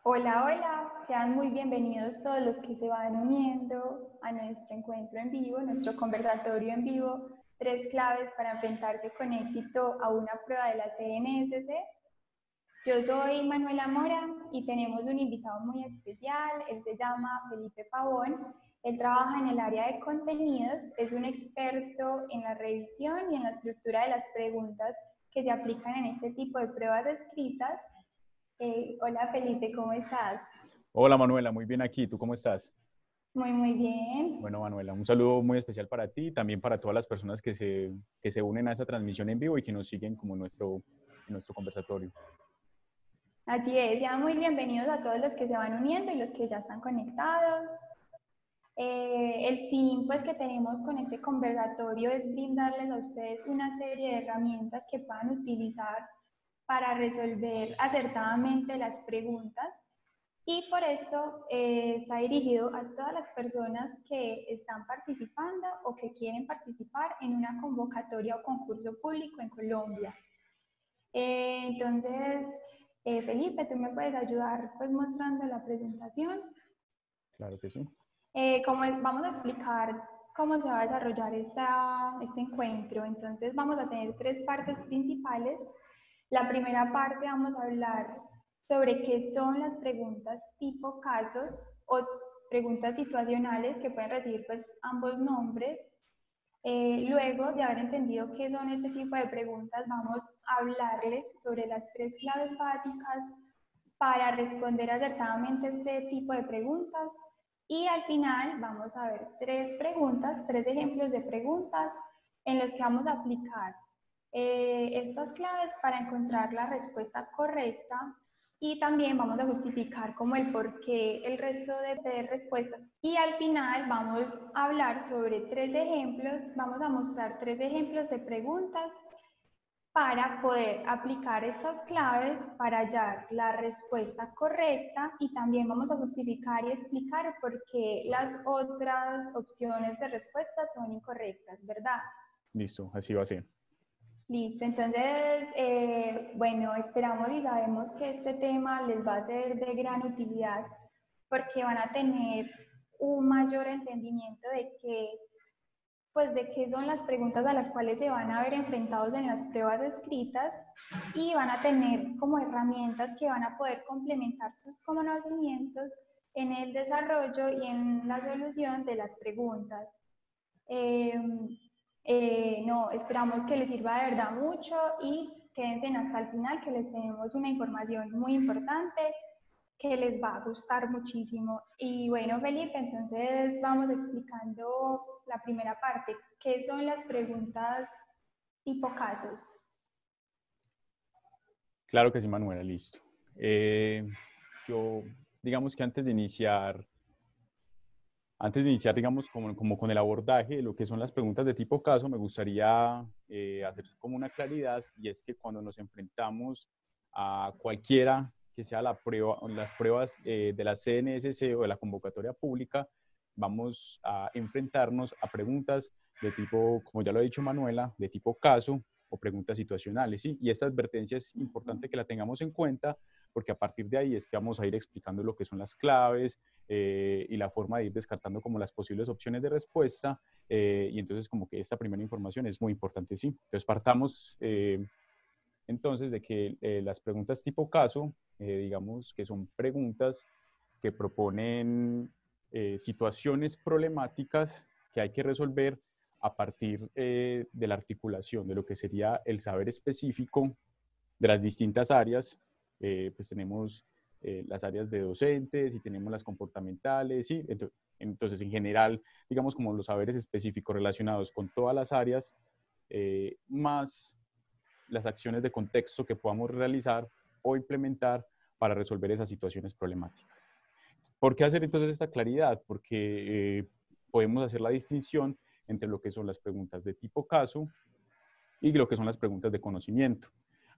Hola, hola, sean muy bienvenidos todos los que se van uniendo a nuestro encuentro en vivo, nuestro conversatorio en vivo, tres claves para enfrentarse con éxito a una prueba de la CNSC. Yo soy Manuela Mora y tenemos un invitado muy especial, él se llama Felipe Pavón, él trabaja en el área de contenidos, es un experto en la revisión y en la estructura de las preguntas que se aplican en este tipo de pruebas escritas. Hola Felipe, ¿cómo estás? Hola Manuela, muy bien aquí. ¿Tú cómo estás? Muy, muy bien. Bueno, Manuela, un saludo muy especial para ti y también para todas las personas que se unen a esta transmisión en vivo y que nos siguen como en nuestro conversatorio. Así es, sean muy bienvenidos a todos los que se van uniendo y los que ya están conectados. El fin pues que tenemos con este conversatorio es brindarles a ustedes una serie de herramientas que puedan utilizar para resolver acertadamente las preguntas y por esto está dirigido a todas las personas que están participando o que quieren participar en una convocatoria o concurso público en Colombia. Entonces, Felipe, tú me puedes ayudar pues mostrando la presentación. Claro que sí. Vamos a explicar cómo se va a desarrollar este encuentro. Entonces vamos a tener tres partes principales. La primera parte vamos a hablar sobre qué son las preguntas tipo casos o preguntas situacionales que pueden recibir pues ambos nombres. Luego de haber entendido qué son este tipo de preguntas, vamos a hablarles sobre las tres claves básicas para responder acertadamente este tipo de preguntas. Y al final vamos a ver tres preguntas, tres ejemplos de preguntas en los que vamos a aplicar estas claves para encontrar la respuesta correcta y también vamos a justificar como el por qué el resto de respuestas. Y al final vamos a hablar sobre tres ejemplos, vamos a mostrar tres ejemplos de preguntas para poder aplicar estas claves para hallar la respuesta correcta y también vamos a justificar y explicar por qué las otras opciones de respuesta son incorrectas, ¿verdad? Listo, así va a ser. Listo, entonces, bueno, esperamos y sabemos que este tema les va a ser de gran utilidad porque van a tener un mayor entendimiento pues, de qué son las preguntas a las cuales se van a ver enfrentados en las pruebas escritas y van a tener como herramientas que van a poder complementar sus conocimientos en el desarrollo y en la solución de las preguntas. Eh, no, esperamos que les sirva de verdad mucho y quédense hasta el final que les tenemos una información muy importante que les va a gustar muchísimo. Y bueno, Felipe, entonces vamos explicando la primera parte. ¿Qué son las preguntas tipo casos? Claro que sí, Manuela, listo. Yo, digamos que antes de iniciar, digamos, como con el abordaje de lo que son las preguntas de tipo caso, me gustaría hacer como una claridad, y es que cuando nos enfrentamos a cualquiera que sea las pruebas de la CNSC o de la convocatoria pública, vamos a enfrentarnos a preguntas de tipo, como ya lo ha dicho Manuela, de tipo caso o preguntas situacionales, ¿sí? Y esta advertencia es importante que la tengamos en cuenta porque a partir de ahí es que vamos a ir explicando lo que son las claves, y la forma de ir descartando como las posibles opciones de respuesta, y entonces como que esta primera información es muy importante, sí. Entonces partamos entonces de que las preguntas tipo caso, digamos que son preguntas que proponen situaciones problemáticas que hay que resolver a partir de la articulación de lo que sería el saber específico de las distintas áreas. Pues tenemos las áreas de docentes y tenemos las comportamentales, ¿sí? Entonces, en general, digamos como los saberes específicos relacionados con todas las áreas, más las acciones de contexto que podamos realizar o implementar para resolver esas situaciones problemáticas. ¿Por qué hacer entonces esta claridad? Porque podemos hacer la distinción entre lo que son las preguntas de tipo caso y lo que son las preguntas de conocimiento.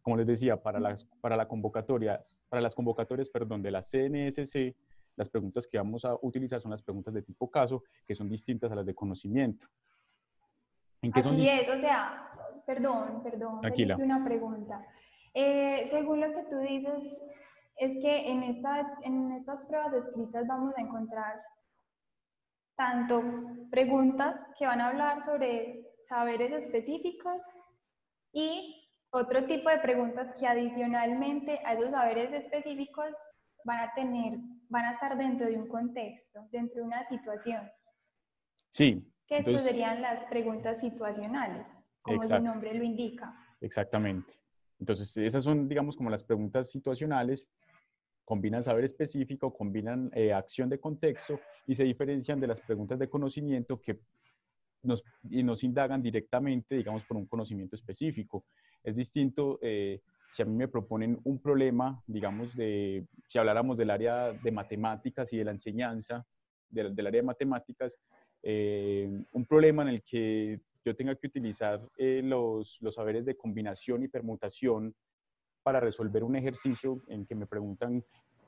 Como les decía, para las convocatorias, perdón, de la CNSC, las preguntas que vamos a utilizar son las preguntas de tipo caso, que son distintas a las de conocimiento. ¿En qué son Así distintas? es, o sea, perdón, Tranquila. Felipe, una pregunta. Según lo que tú dices, es que en estas pruebas escritas vamos a encontrar tanto preguntas que van a hablar sobre saberes específicos y otro tipo de preguntas que adicionalmente a esos saberes específicos van a estar dentro de un contexto, dentro de una situación, Sí, que estas entonces, serían las preguntas situacionales, como su exacto, nombre lo indica. exactamente. Entonces, esas son, digamos, como las preguntas situacionales, combinan saber específico, combinan acción de contexto y se diferencian de las preguntas de conocimiento que nos indagan directamente, digamos, por un conocimiento específico. Es distinto si a mí me proponen un problema, digamos, si habláramos del área de matemáticas y de la enseñanza, del área de matemáticas, un problema en el que yo tenga que utilizar los saberes de combinación y permutación para resolver un ejercicio en que me preguntan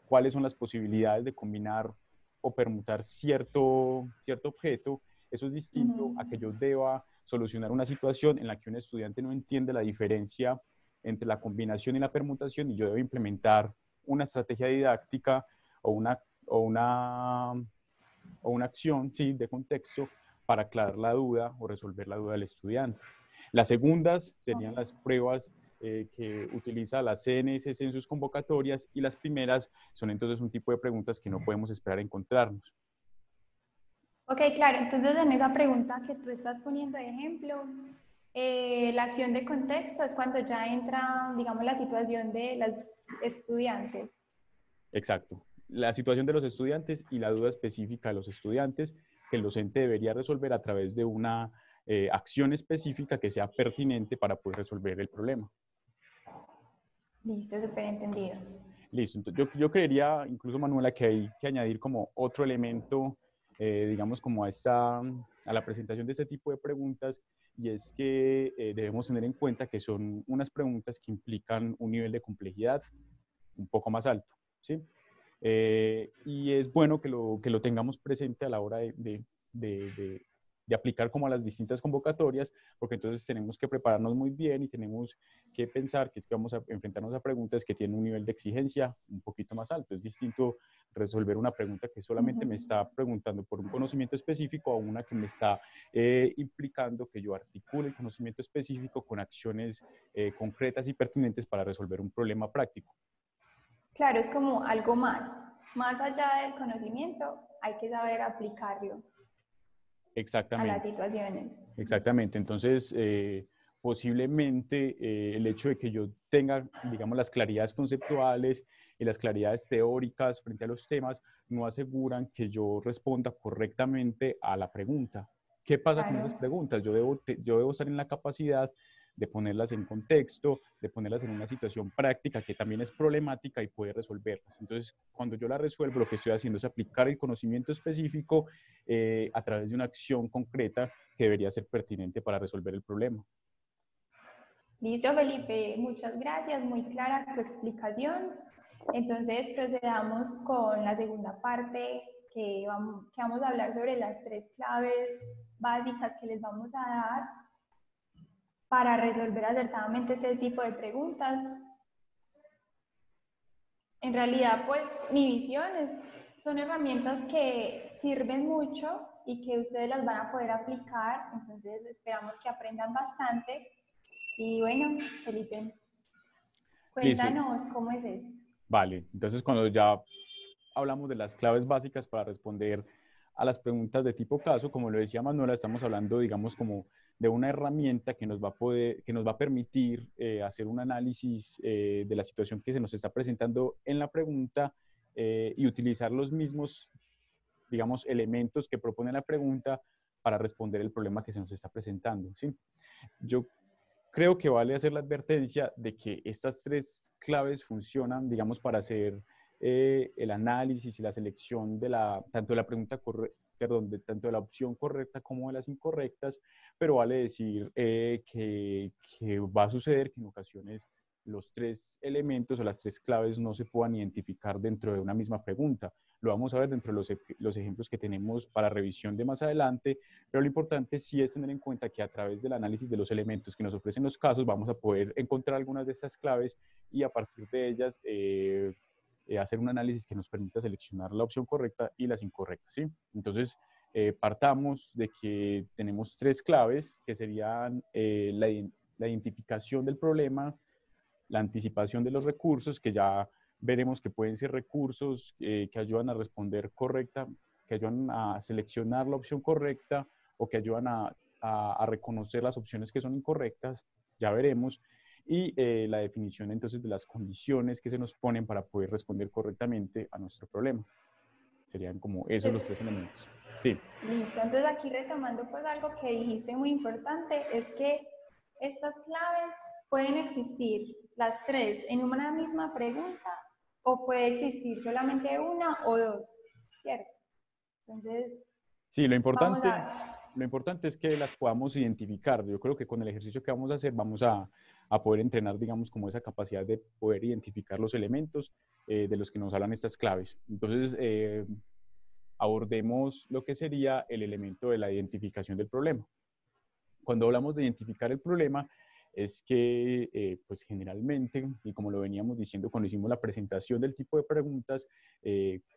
cuáles son las posibilidades de combinar o permutar cierto objeto. Eso es distinto a que yo deba solucionar una situación en la que un estudiante no entiende la diferencia entre la combinación y la permutación y yo debo implementar una estrategia didáctica o una acción, sí, de contexto para aclarar la duda o resolver la duda del estudiante. Las segundas serían las pruebas que utiliza la CNSS en sus convocatorias y las primeras son entonces un tipo de preguntas que no podemos esperar a encontrarnos. Ok, claro, entonces en esa pregunta que tú estás poniendo de ejemplo, la acción de contexto es cuando ya entra, digamos, la situación de los estudiantes. Exacto. La situación de los estudiantes y la duda específica de los estudiantes que el docente debería resolver a través de una acción específica que sea pertinente para poder resolver el problema. Listo, súper entendido. Listo. Entonces, yo creería, incluso Manuela, que hay que añadir como otro elemento, digamos, como a la presentación de este tipo de preguntas, y es que debemos tener en cuenta que son unas preguntas que implican un nivel de complejidad un poco más alto, ¿sí? Y es bueno que lo tengamos presente a la hora de aplicar como a las distintas convocatorias, porque entonces tenemos que prepararnos muy bien y tenemos que pensar que es que vamos a enfrentarnos a preguntas que tienen un nivel de exigencia un poquito más alto. Es distinto resolver una pregunta que solamente me está preguntando por un conocimiento específico a una que me está implicando que yo articule el conocimiento específico con acciones concretas y pertinentes para resolver un problema práctico. Claro, es como algo más. Más allá del conocimiento, hay que saber aplicarlo a las Exactamente. situaciones. Exactamente. Entonces, posiblemente el hecho de que yo tenga, digamos, las claridades conceptuales y las claridades teóricas frente a los temas no aseguran que yo responda correctamente a la pregunta. ¿Qué pasa con Claro. esas preguntas? Yo debo estar en la capacidad de ponerlas en contexto, de ponerlas en una situación práctica que también es problemática y poder resolverlas. Entonces, cuando yo la resuelvo, lo que estoy haciendo es aplicar el conocimiento específico a través de una acción concreta que debería ser pertinente para resolver el problema. Listo, Felipe, muchas gracias, muy clara tu explicación. Entonces procedamos con la segunda parte que vamos a hablar sobre las tres claves básicas que les vamos a dar para resolver acertadamente este tipo de preguntas. En realidad, pues mi visión es, son herramientas que sirven mucho y que ustedes las van a poder aplicar, entonces esperamos que aprendan bastante. Y bueno, Felipe, Listo, cuéntanos cómo es esto. vale. Entonces, cuando ya hablamos de las claves básicas para responder a las preguntas de tipo caso, como lo decía Manuela, estamos hablando, digamos, como de una herramienta que nos va a que nos va a permitir hacer un análisis de la situación que se nos está presentando en la pregunta y utilizar los mismos, digamos, elementos que propone la pregunta para responder el problema que se nos está presentando, ¿sí? Yo creo que vale hacer la advertencia de que estas tres claves funcionan, digamos, para hacer el análisis y la selección tanto de la pregunta perdón, tanto de la opción correcta como de las incorrectas, pero vale decir que va a suceder que en ocasiones los tres elementos o las tres claves no se puedan identificar dentro de una misma pregunta. Lo vamos a ver dentro de los ejemplos que tenemos para revisión de más adelante, pero lo importante sí es tener en cuenta que a través del análisis de los elementos que nos ofrecen los casos vamos a poder encontrar algunas de estas claves y a partir de ellas hacer un análisis que nos permita seleccionar la opción correcta y las incorrectas, ¿sí? Entonces, partamos de que tenemos tres claves, que serían la identificación del problema, la anticipación de los recursos, que ya veremos que pueden ser recursos que ayudan a responder correcta, que ayudan a seleccionar la opción correcta o que ayudan a reconocer las opciones que son incorrectas, ya veremos, y la definición entonces de las condiciones que se nos ponen para poder responder correctamente a nuestro problema. Serían como esos los tres elementos. Sí. Listo, entonces aquí retomando pues algo que dijiste muy importante, es que estas claves pueden existir las tres en una misma pregunta o puede existir solamente una o dos, ¿cierto? Entonces, Sí, vamos a lo importante es que las podamos identificar. Yo creo que con el ejercicio que vamos a hacer vamos a poder entrenar, digamos, como esa capacidad de poder identificar los elementos de los que nos hablan estas claves. Entonces, abordemos lo que sería el elemento de la identificación del problema. Cuando hablamos de identificar el problema, es que, pues generalmente, y como lo veníamos diciendo cuando hicimos la presentación del tipo de preguntas,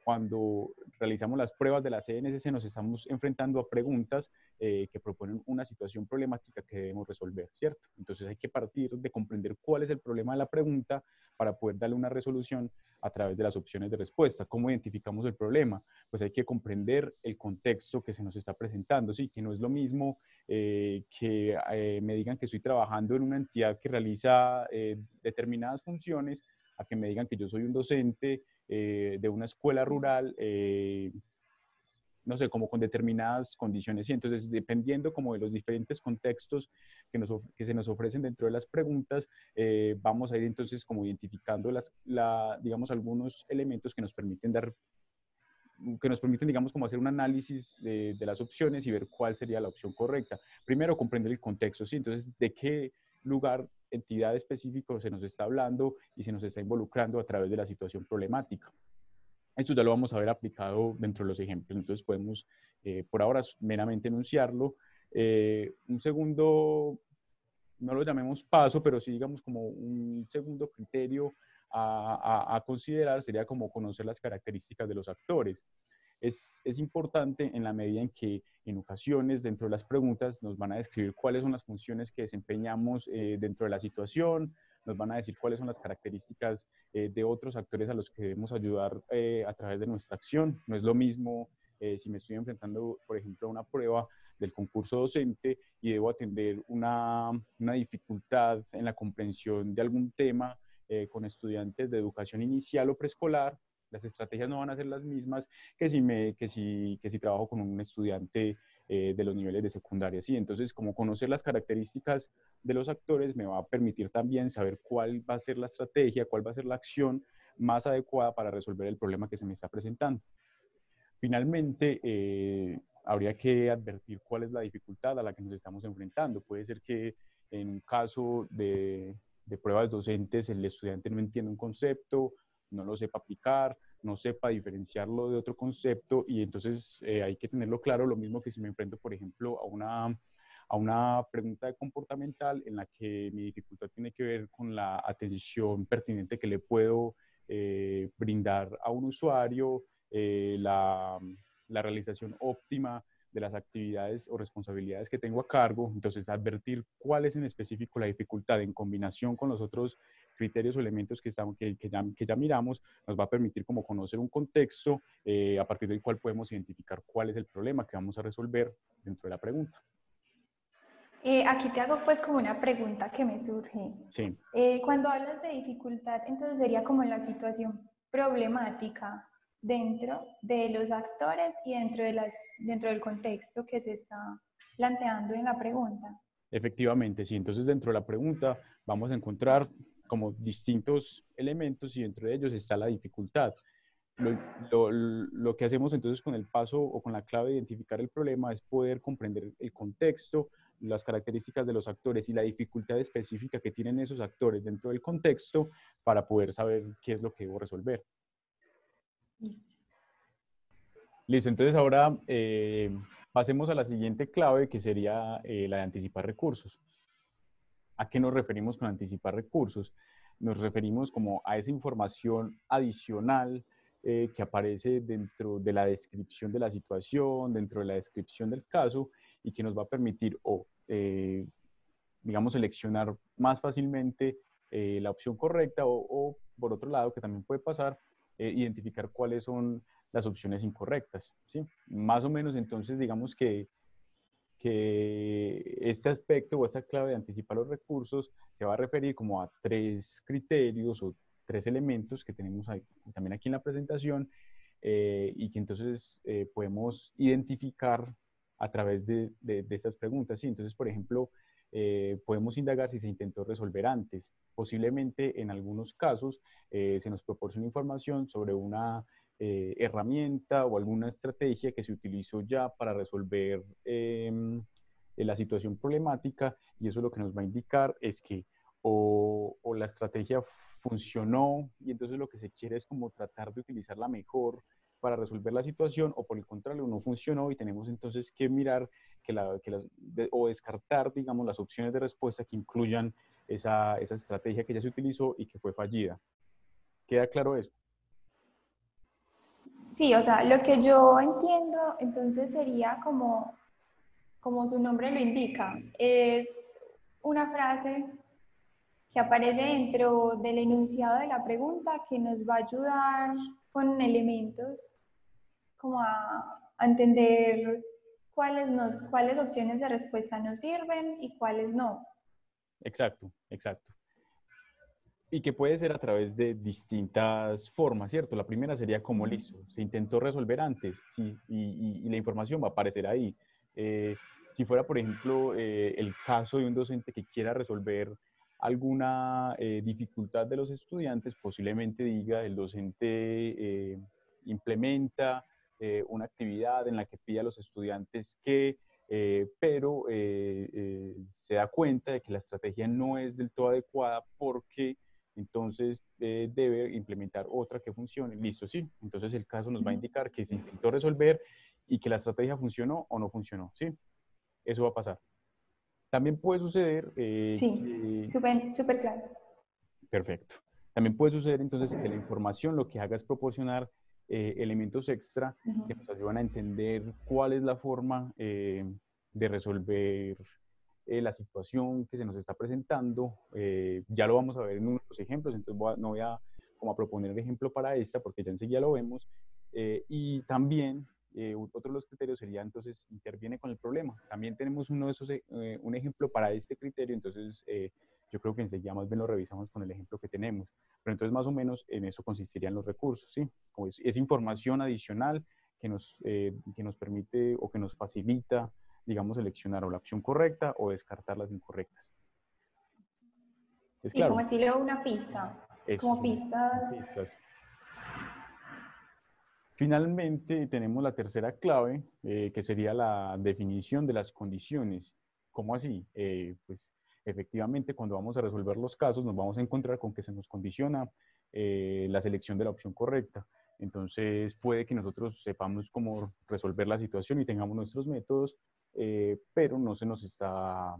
cuando realizamos las pruebas de la CNSS nos estamos enfrentando a preguntas que proponen una situación problemática que debemos resolver, ¿cierto? Entonces hay que partir de comprender cuál es el problema de la pregunta para poder darle una resolución a través de las opciones de respuesta. ¿Cómo identificamos el problema? Pues hay que comprender el contexto que se nos está presentando, sí, que no es lo mismo que me digan que estoy trabajando en una entidad que realiza determinadas funciones, a que me digan que yo soy un docente de una escuela rural, no sé, como con determinadas condiciones. Y entonces, dependiendo como de los diferentes contextos que se nos ofrecen dentro de las preguntas, vamos a ir entonces como identificando digamos, algunos elementos que nos permiten, digamos, como hacer un análisis de las opciones y ver cuál sería la opción correcta. Primero, comprender el contexto, ¿sí? Entonces, ¿de qué lugar, entidad específico se nos está hablando y se nos está involucrando a través de la situación problemática? Esto ya lo vamos a ver aplicado dentro de los ejemplos, entonces podemos, por ahora, meramente enunciarlo. Un segundo, no lo llamemos paso, pero sí digamos como un segundo criterio a considerar sería como conocer las características de los actores. Es importante en la medida en que en ocasiones dentro de las preguntas nos van a describir cuáles son las funciones que desempeñamos dentro de la situación, nos van a decir cuáles son las características de otros actores a los que debemos ayudar a través de nuestra acción. No es lo mismo si me estoy enfrentando, por ejemplo, a una prueba del concurso docente y debo atender una dificultad en la comprensión de algún tema con estudiantes de educación inicial o preescolar. Las estrategias no van a ser las mismas que si trabajo con un estudiante de los niveles de secundaria. ¿Sí? Entonces, como conocer las características de los actores me va a permitir también saber cuál va a ser la estrategia, cuál va a ser la acción más adecuada para resolver el problema que se me está presentando. Finalmente, habría que advertir cuál es la dificultad a la que nos estamos enfrentando. Puede ser que en un caso de pruebas docentes el estudiante no entienda un concepto, no lo sepa aplicar, no sepa diferenciarlo de otro concepto y entonces hay que tenerlo claro, lo mismo que si me enfrento, por ejemplo, a una pregunta comportamental en la que mi dificultad tiene que ver con la atención pertinente que le puedo brindar a un usuario, la realización óptima de las actividades o responsabilidades que tengo a cargo. Entonces, advertir cuál es en específico la dificultad en combinación con los otros criterios o elementos que ya miramos, nos va a permitir como conocer un contexto a partir del cual podemos identificar cuál es el problema que vamos a resolver dentro de la pregunta. Aquí te hago pues como una pregunta que me surge. Sí. Cuando hablas de dificultad, entonces sería como la situación problemática dentro de los actores y dentro del contexto que se está planteando en la pregunta. Efectivamente, sí. Entonces, dentro de la pregunta vamos a encontrar como distintos elementos y dentro de ellos está la dificultad. Lo que hacemos entonces con el paso o con la clave de identificar el problema es poder comprender el contexto, las características de los actores y la dificultad específica que tienen esos actores dentro del contexto para poder saber qué es lo que debo resolver. Listo. Listo, entonces ahora pasemos a la siguiente clave que sería la de anticipar recursos. ¿A qué nos referimos con anticipar recursos? nos referimos como a esa información adicional que aparece dentro de la descripción de la situación, dentro de la descripción del caso y que nos va a permitir digamos, seleccionar más fácilmente la opción correcta o, por otro lado, que también puede pasar, identificar cuáles son las opciones incorrectas, ¿sí? Más o menos, entonces, digamos que este aspecto o esta clave de anticipar los recursos se va a referir como a tres criterios o tres elementos que tenemos ahí, también aquí en la presentación y que entonces podemos identificar a través de estas preguntas. ¿Sí? Entonces, por ejemplo, podemos indagar si se intentó resolver antes. Posiblemente en algunos casos se nos proporciona información sobre una herramienta o alguna estrategia que se utilizó ya para resolver la situación problemática y eso lo que nos va a indicar es que o la estrategia funcionó y entonces lo que se quiere es como tratar de utilizarla mejor para resolver la situación o por el contrario no funcionó y tenemos entonces que mirar o descartar, digamos, las opciones de respuesta que incluyan esa estrategia que ya se utilizó y que fue fallida. ¿Queda claro eso? Sí, o sea, lo que yo entiendo entonces sería como su nombre lo indica, es una frase que aparece dentro del enunciado de la pregunta que nos va a ayudar con elementos como a entender cuáles opciones de respuesta nos sirven y cuáles no. Exacto, exacto. Y que puede ser a través de distintas formas, ¿cierto? La primera sería como listo, se intentó resolver antes, sí, y la información va a aparecer ahí. Si fuera, por ejemplo, el caso de un docente que quiera resolver alguna dificultad de los estudiantes, posiblemente diga el docente implementa una actividad en la que pide a los estudiantes que pero se da cuenta de que la estrategia no es del todo adecuada porque entonces debe implementar otra que funcione. Listo, sí. Entonces el caso nos va a indicar que se intentó resolver y que la estrategia funcionó o no funcionó, ¿sí? Eso va a pasar. También puede suceder Sí, súper super claro. perfecto. También puede suceder entonces que la información lo que haga es proporcionar elementos extra que nos ayudan a entender cuál es la forma de resolver la situación que se nos está presentando. Ya lo vamos a ver en unos ejemplos, entonces no voy a, como a proponer el ejemplo para esta porque ya enseguida lo vemos. Y también otro de los criterios sería entonces interviene con el problema. También tenemos uno de esos, un ejemplo para este criterio, entonces yo creo que enseguida más bien lo revisamos con el ejemplo que tenemos. Pero entonces más o menos en eso consistirían los recursos, ¿sí? Como es información adicional que nos permite o que nos facilita, digamos, seleccionar o la opción correcta o descartar las incorrectas. ¿Es Sí, como claro? estilo una pista, Eso como son pistas. pistas. Finalmente, tenemos la tercera clave, que sería la definición de las condiciones. ¿Cómo así? Pues efectivamente, cuando vamos a resolver los casos, nos vamos a encontrar con que se nos condiciona la selección de la opción correcta. Entonces, puede que nosotros sepamos cómo resolver la situación y tengamos nuestros métodos, pero no se nos está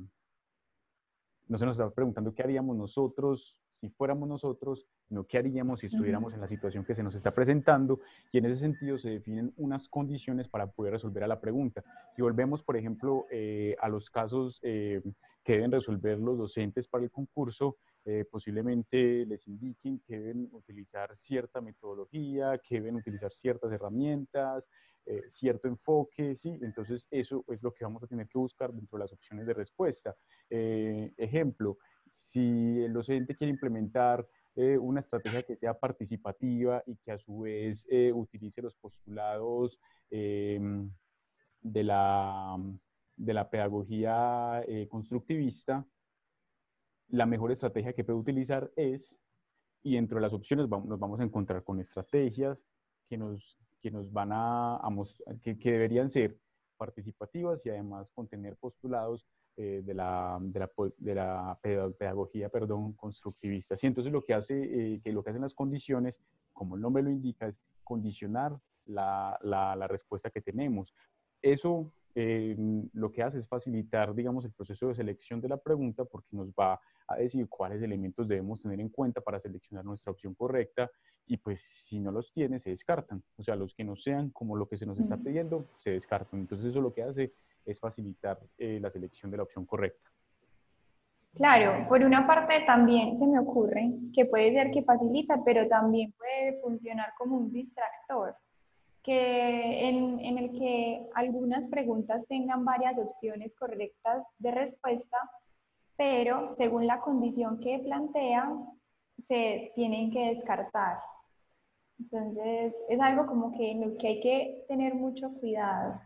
preguntando qué haríamos nosotros si fuéramos nosotros, sino qué haríamos si estuviéramos en la situación que se nos está presentando. Y en ese sentido se definen unas condiciones para poder resolver a la pregunta. Si volvemos, por ejemplo, a los casos que deben resolver los docentes para el concurso, posiblemente les indiquen que deben utilizar cierta metodología, que deben utilizar ciertas herramientas, cierto enfoque, ¿sí? Entonces eso es lo que vamos a tener que buscar dentro de las opciones de respuesta. Ejemplo, si el docente quiere implementar una estrategia que sea participativa y que a su vez utilice los postulados de la, de la pedagogía constructivista, la mejor estrategia que puede utilizar es, y dentro de las opciones nos vamos a encontrar con estrategias que nos van a mostrar, que deberían ser participativas y además contener postulados de la pedagogía, perdón, constructivista. Sí, entonces lo que hacen las condiciones, como el nombre lo indica, es condicionar la respuesta que tenemos. Eso lo que hace es facilitar, digamos, el proceso de selección de la pregunta porque nos va a decir cuáles elementos debemos tener en cuenta para seleccionar nuestra opción correcta y pues si no los tiene se descartan. O sea, los que no sean como lo que se nos está pidiendo se descartan. Entonces eso lo que hace es facilitar la selección de la opción correcta. Claro, por una parte también se me ocurre que puede ser que facilita, pero también puede funcionar como un distractor, que en el que algunas preguntas tengan varias opciones correctas de respuesta, pero según la condición que plantea, se tienen que descartar. Entonces, es algo como que en lo que hay que tener mucho cuidado.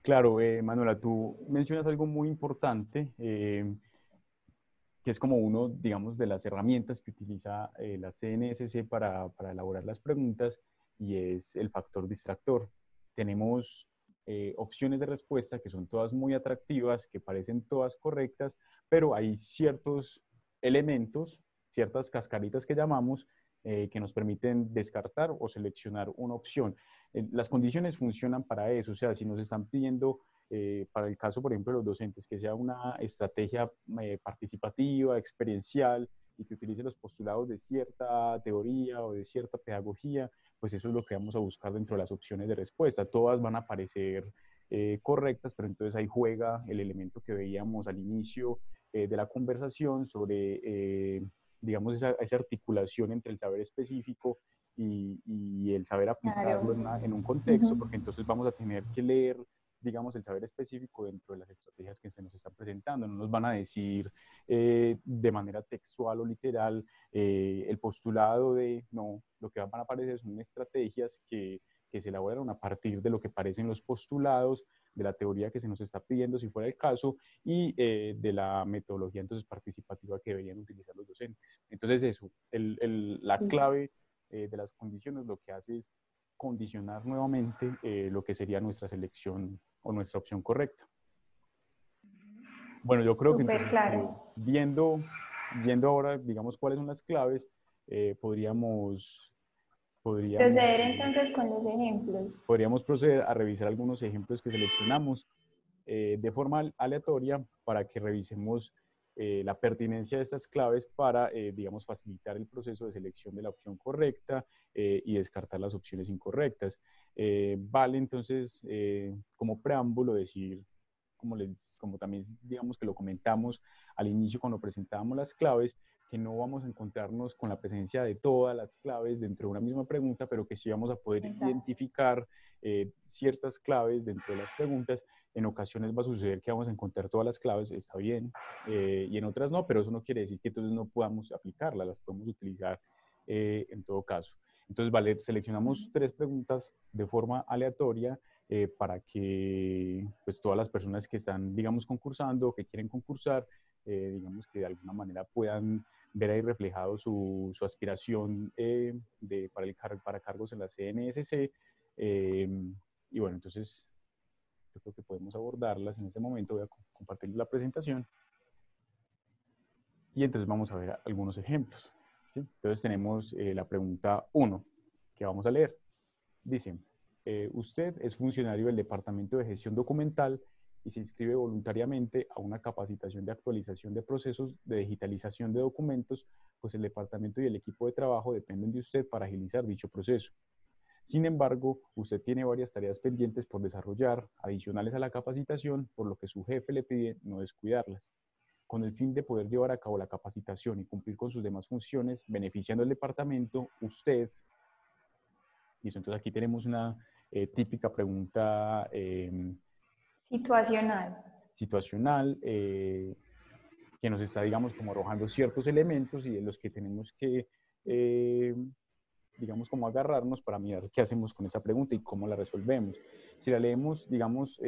Claro, Manuela, tú mencionas algo muy importante, que es como uno, digamos, de las herramientas que utiliza la CNSC para elaborar las preguntas, y es el factor distractor. Tenemos opciones de respuesta que son todas muy atractivas, que parecen todas correctas, pero hay ciertos elementos, ciertas cascaritas que llamamos, que nos permiten descartar o seleccionar una opción. Las condiciones funcionan para eso, o sea, si nos están pidiendo para el caso, por ejemplo, de los docentes, que sea una estrategia participativa, experiencial y que utilice los postulados de cierta teoría o de cierta pedagogía, pues eso es lo que vamos a buscar dentro de las opciones de respuesta. Todas van a parecer correctas, pero entonces ahí juega el elemento que veíamos al inicio de la conversación sobre, digamos, esa articulación entre el saber específico y el saber aplicarlo Claro. en un contexto, Ujú. porque entonces vamos a tener que leer, digamos, el saber específico dentro de las estrategias que se nos están presentando. No nos van a decir de manera textual o literal el postulado de, no, lo que van a aparecer son estrategias que se elaboran a partir de lo que parecen los postulados, de la teoría que se nos está pidiendo, si fuera el caso, y de la metodología entonces participativa que deberían utilizar los docentes. Entonces eso, la clave de las condiciones lo que hace es condicionar nuevamente lo que sería nuestra selección o nuestra opción correcta. Bueno, yo creo que Súper entonces, claro. viendo ahora, digamos, cuáles son las claves, podríamos, podríamos, Proceder entonces con los ejemplos. podríamos proceder a revisar algunos ejemplos que seleccionamos de forma aleatoria para que revisemos la pertinencia de estas claves para, digamos, facilitar el proceso de selección de la opción correcta y descartar las opciones incorrectas. Vale, entonces, como preámbulo, decir, como también, digamos, que lo comentamos al inicio cuando presentábamos las claves, que no vamos a encontrarnos con la presencia de todas las claves dentro de una misma pregunta, pero que sí vamos a poder Exacto. identificar ciertas claves dentro de las preguntas. En ocasiones va a suceder que vamos a encontrar todas las claves, está bien, y en otras no, pero eso no quiere decir que entonces no podamos aplicarlas, las podemos utilizar en todo caso. Entonces, vale, seleccionamos tres preguntas de forma aleatoria para que pues, todas las personas que están, digamos, concursando, que quieren concursar, digamos, que de alguna manera puedan ver ahí reflejado su aspiración para cargos en la CNSC. Eh, y bueno, entonces yo creo que podemos abordarlas en este momento. Voy a compartir la presentación y entonces vamos a ver algunos ejemplos. ¿Sí? Entonces tenemos la pregunta 1 que vamos a leer. Dice, usted es funcionario del Departamento de Gestión Documental y se inscribe voluntariamente a una capacitación de actualización de procesos de digitalización de documentos, pues el departamento y el equipo de trabajo dependen de usted para agilizar dicho proceso. Sin embargo, usted tiene varias tareas pendientes por desarrollar, adicionales a la capacitación, por lo que su jefe le pide no descuidarlas. Con el fin de poder llevar a cabo la capacitación y cumplir con sus demás funciones, beneficiando al departamento, usted, y eso, entonces aquí tenemos una típica pregunta Situacional. situacional que nos está, digamos, como arrojando ciertos elementos y de los que tenemos que, eh, digamos, como agarrarnos para mirar qué hacemos con esa pregunta y cómo la resolvemos. Si la leemos, digamos,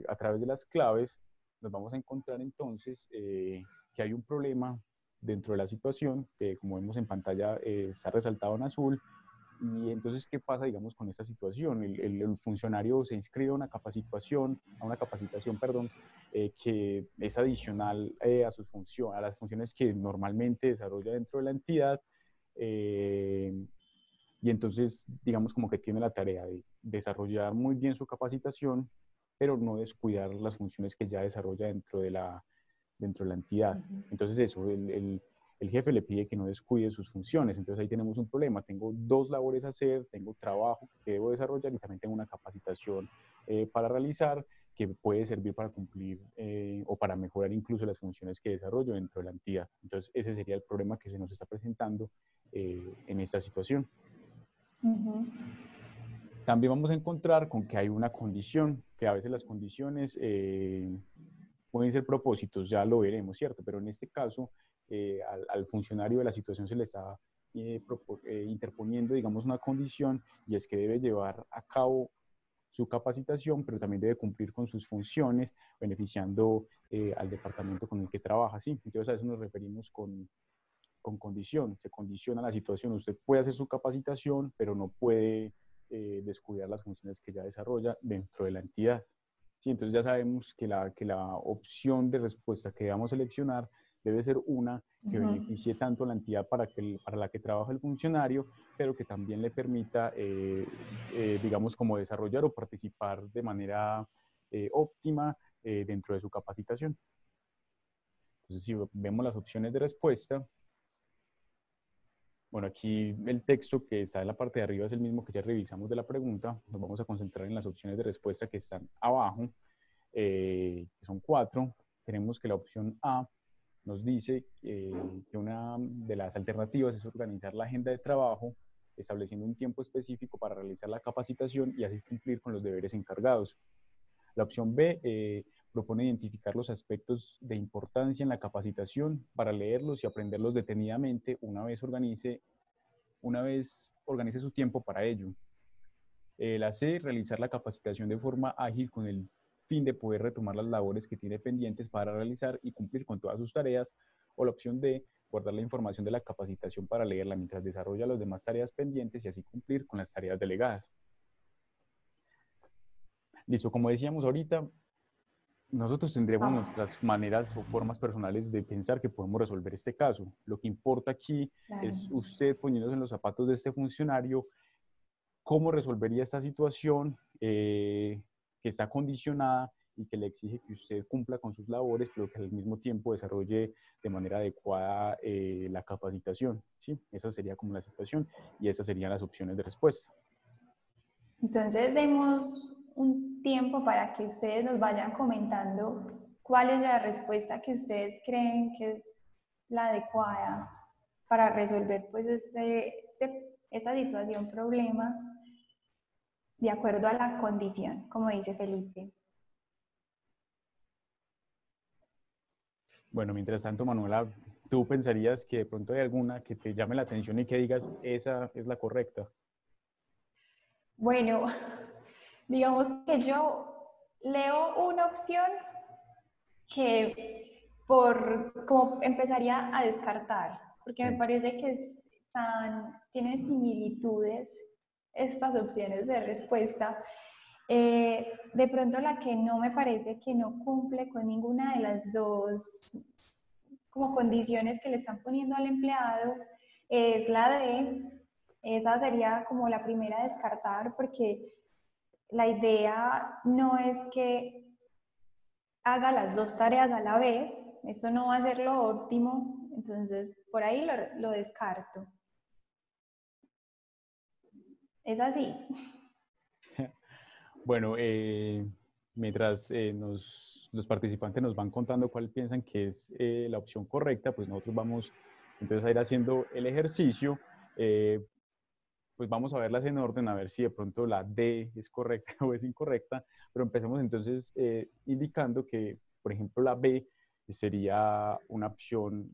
a través de las claves, nos vamos a encontrar entonces que hay un problema dentro de la situación, que como vemos en pantalla está resaltado en azul. Y entonces, ¿qué pasa, digamos, con esta situación? El funcionario se inscribe a una capacitación, perdón, que es adicional a sus funciones, a las funciones que normalmente desarrolla dentro de la entidad. eh, y entonces, digamos, como que tiene la tarea de desarrollar muy bien su capacitación pero no descuidar las funciones que ya desarrolla dentro de la entidad. Entonces eso, el jefe le pide que no descuide sus funciones, entonces ahí tenemos un problema, tengo dos labores a hacer, tengo trabajo que debo desarrollar y también tengo una capacitación para realizar que puede servir para cumplir o para mejorar incluso las funciones que desarrollo dentro de la entidad. Entonces ese sería el problema que se nos está presentando en esta situación. También vamos a encontrar con que hay una condición, que a veces las condiciones pueden ser propósitos, ya lo veremos, ¿cierto? Pero en este caso, al funcionario de la situación se le está interponiendo, digamos, una condición y es que debe llevar a cabo su capacitación, pero también debe cumplir con sus funciones, beneficiando al departamento con el que trabaja, ¿sí? Entonces a eso nos referimos con condición, se condiciona la situación, usted puede hacer su capacitación, pero no puede descuidar las funciones que ya desarrolla dentro de la entidad. Sí, entonces ya sabemos que la opción de respuesta que debamos seleccionar debe ser una que beneficie tanto a la entidad para la que trabaja el funcionario, pero que también le permita, digamos, como desarrollar o participar de manera óptima dentro de su capacitación. Entonces, si vemos las opciones de respuesta, bueno, aquí el texto que está en la parte de arriba es el mismo que ya revisamos de la pregunta. Nos vamos a concentrar en las opciones de respuesta que están abajo, que son 4. Tenemos que la opción A nos dice que una de las alternativas es organizar la agenda de trabajo, estableciendo un tiempo específico para realizar la capacitación y así cumplir con los deberes encargados. La opción B propone identificar los aspectos de importancia en la capacitación para leerlos y aprenderlos detenidamente una vez organice su tiempo para ello. La C, realizar la capacitación de forma ágil con el fin de poder retomar las labores que tiene pendientes para realizar y cumplir con todas sus tareas. O la opción D, guardar la información de la capacitación para leerla mientras desarrolla las demás tareas pendientes y así cumplir con las tareas delegadas. Listo, como decíamos ahorita, nosotros tendremos nuestras maneras o formas personales de pensar que podemos resolver este caso. Lo que importa aquí es usted poniéndose en los zapatos de este funcionario, cómo resolvería esta situación que está condicionada y que le exige que usted cumpla con sus labores, pero que al mismo tiempo desarrolle de manera adecuada la capacitación. ¿Sí? Esa sería como la situación y esas serían las opciones de respuesta. Entonces, demos un tiempo para que ustedes nos vayan comentando cuál es la respuesta que ustedes creen que es la adecuada para resolver pues esta situación, problema, de acuerdo a la condición, como dice Felipe. Bueno, mientras tanto, Manuela, ¿tú pensarías que de pronto hay alguna que te llame la atención y que digas, esa es la correcta? Bueno, digamos que yo leo una opción que como empezaría a descartar, porque me parece que tienen similitudes estas opciones de respuesta. De pronto la que no me parece que no cumple con ninguna de las dos como condiciones que le están poniendo al empleado es la de, esa sería como la primera a descartar porque la idea no es que haga las dos tareas a la vez, eso no va a ser lo óptimo, entonces por ahí lo descarto. Es así. Bueno, mientras los participantes nos van contando cuál piensan que es la opción correcta, pues nosotros vamos entonces a ir haciendo el ejercicio. Pues vamos a verlas en orden, a ver si de pronto la D es correcta o es incorrecta, pero empecemos entonces indicando que, por ejemplo, la B sería una opción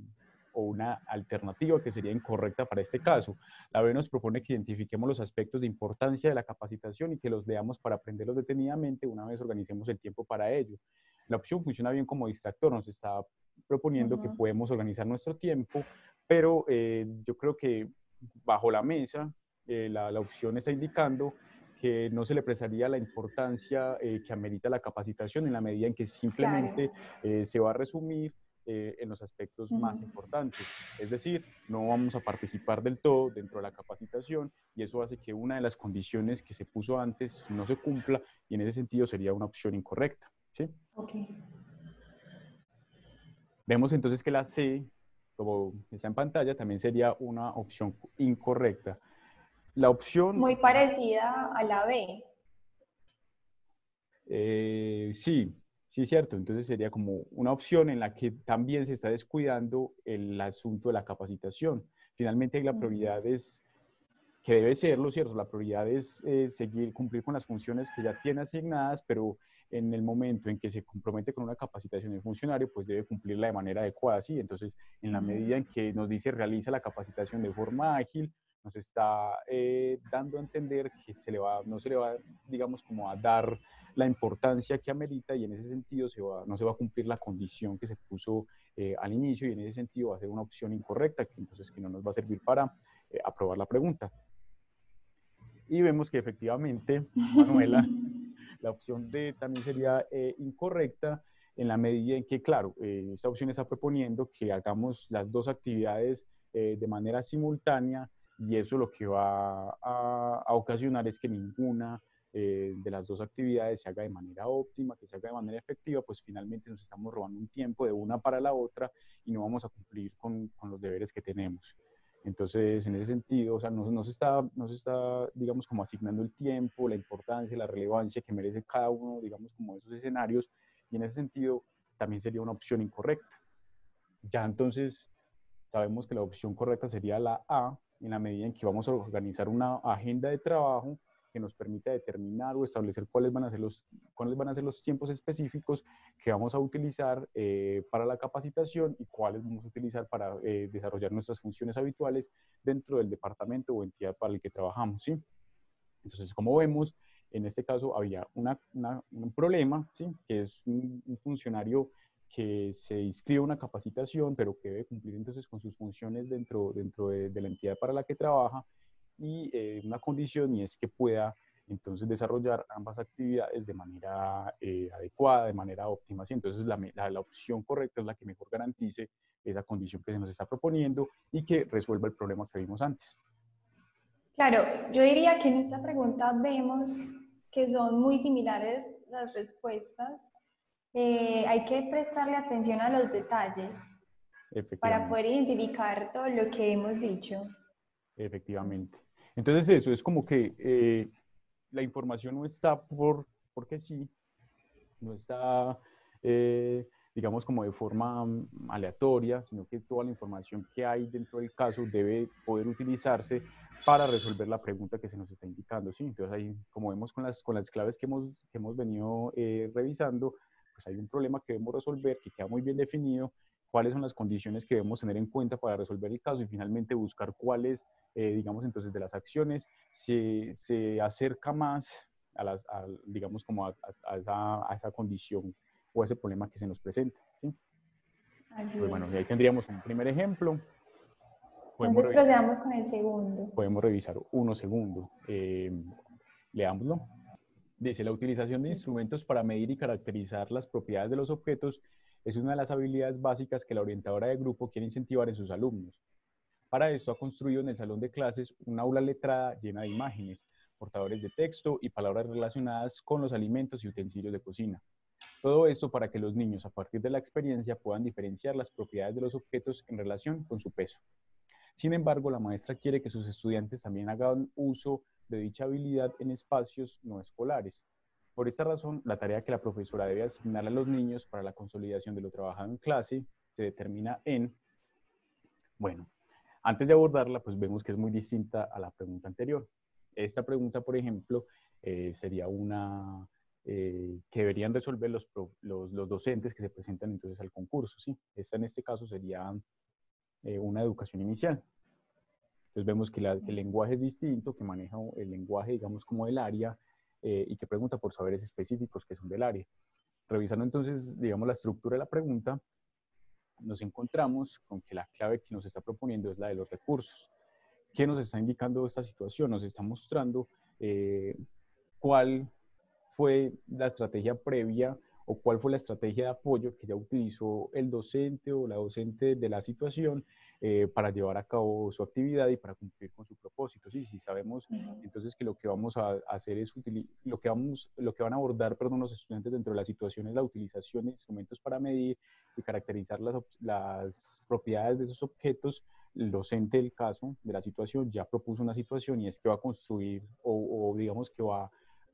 o una alternativa que sería incorrecta para este caso. La B nos propone que identifiquemos los aspectos de importancia de la capacitación y que los leamos para aprenderlos detenidamente una vez organicemos el tiempo para ello. La opción funciona bien como distractor, nos está proponiendo que podemos organizar nuestro tiempo, pero yo creo que bajo la mesa la opción está indicando que no se le prestaría la importancia que amerita la capacitación en la medida en que simplemente se va a resumir en los aspectos más importantes. Es decir, no vamos a participar del todo dentro de la capacitación y eso hace que una de las condiciones que se puso antes no se cumpla y en ese sentido sería una opción incorrecta. ¿Sí? Okay. Vemos entonces que la C, como está en pantalla, también sería una opción incorrecta. La opción... Muy parecida a la B. Sí, sí, cierto. Entonces sería como una opción en la que también se está descuidando el asunto de la capacitación. Finalmente la prioridad es, que debe serlo, ¿cierto? La prioridad es seguir, cumplir con las funciones que ya tiene asignadas, pero en el momento en que se compromete con una capacitación del funcionario, pues debe cumplirla de manera adecuada, ¿sí? Entonces, en la medida en que nos dice realiza la capacitación de forma ágil, nos está dando a entender que no se le va, digamos, como a dar la importancia que amerita y en ese sentido no se va a cumplir la condición que se puso al inicio y en ese sentido va a ser una opción incorrecta, que entonces que no nos va a servir para aprobar la pregunta. Y vemos que efectivamente, Manuela, la opción D también sería incorrecta en la medida en que, claro, esta opción está proponiendo que hagamos las dos actividades de manera simultánea y eso lo que va a ocasionar es que ninguna de las dos actividades se haga de manera óptima, que se haga de manera efectiva, pues finalmente nos estamos robando un tiempo de una para la otra y no vamos a cumplir con los deberes que tenemos. Entonces, en ese sentido, o sea, no se está, digamos, como asignando el tiempo, la importancia, la relevancia que merece cada uno, digamos, como de esos escenarios, y en ese sentido también sería una opción incorrecta. Ya entonces sabemos que la opción correcta sería la A, en la medida en que vamos a organizar una agenda de trabajo que nos permita determinar o establecer cuáles van a ser los tiempos específicos que vamos a utilizar para la capacitación y cuáles vamos a utilizar para desarrollar nuestras funciones habituales dentro del departamento o entidad para el que trabajamos, ¿sí? Entonces, como vemos, en este caso había un problema, ¿sí? Que es un funcionario que se inscribe a una capacitación, pero que debe cumplir entonces con sus funciones dentro de la entidad para la que trabaja y una condición y es que pueda entonces desarrollar ambas actividades de manera adecuada, de manera óptima. ¿Sí? Entonces la opción correcta es la que mejor garantice esa condición que se nos está proponiendo y que resuelva el problema que vimos antes. Claro, yo diría que en esta pregunta vemos que son muy similares las respuestas. Hay que prestarle atención a los detalles para Efectivamente. poder identificar todo lo que hemos dicho. Efectivamente. Entonces eso es como que la información no está porque sí, no está, digamos, como de forma aleatoria, sino que toda la información que hay dentro del caso debe poder utilizarse para resolver la pregunta que se nos está indicando. ¿Sí? Entonces ahí, como vemos con las claves que hemos venido revisando, pues hay un problema que debemos resolver, que queda muy bien definido, cuáles son las condiciones que debemos tener en cuenta para resolver el caso y finalmente buscar cuáles, digamos, entonces de las acciones se acerca más digamos, como a esa condición o a ese problema que se nos presenta. ¿Sí? Así Pues bueno, y ahí es. tendríamos un primer ejemplo. Podemos, Entonces procedamos con el segundo. podemos revisar uno segundo. Leámoslo. Dice, la utilización de instrumentos para medir y caracterizar las propiedades de los objetos es una de las habilidades básicas que la orientadora de grupo quiere incentivar en sus alumnos. Para esto ha construido en el salón de clases un aula letrada llena de imágenes, portadores de texto y palabras relacionadas con los alimentos y utensilios de cocina. Todo esto para que los niños, a partir de la experiencia, puedan diferenciar las propiedades de los objetos en relación con su peso. Sin embargo, la maestra quiere que sus estudiantes también hagan uso de dicha habilidad en espacios no escolares. Por esta razón, la tarea que la profesora debe asignar a los niños para la consolidación de lo trabajado en clase se determina en, bueno, antes de abordarla, pues vemos que es muy distinta a la pregunta anterior. Esta pregunta, por ejemplo, sería una que deberían resolver los docentes que se presentan entonces al concurso. ¿Sí? Esta en este caso sería una educación inicial. Entonces vemos que el lenguaje es distinto, que maneja el lenguaje, digamos, como del área y que pregunta por saberes específicos que son del área. Revisando entonces, digamos, la estructura de la pregunta, nos encontramos con que la clave que nos está proponiendo es la de los recursos. ¿Qué nos está indicando esta situación? Nos está mostrando cuál fue la estrategia previa o cuál fue la estrategia de apoyo que ya utilizó el docente o la docente de la situación para llevar a cabo su actividad y para cumplir con su propósito. Sí, si sabemos entonces que lo que vamos a hacer es lo que van a abordar, perdón, los estudiantes dentro de la situación es la utilización de instrumentos para medir y caracterizar las propiedades de esos objetos. El docente del caso, de la situación, ya propuso una situación y es que va a construir o digamos que va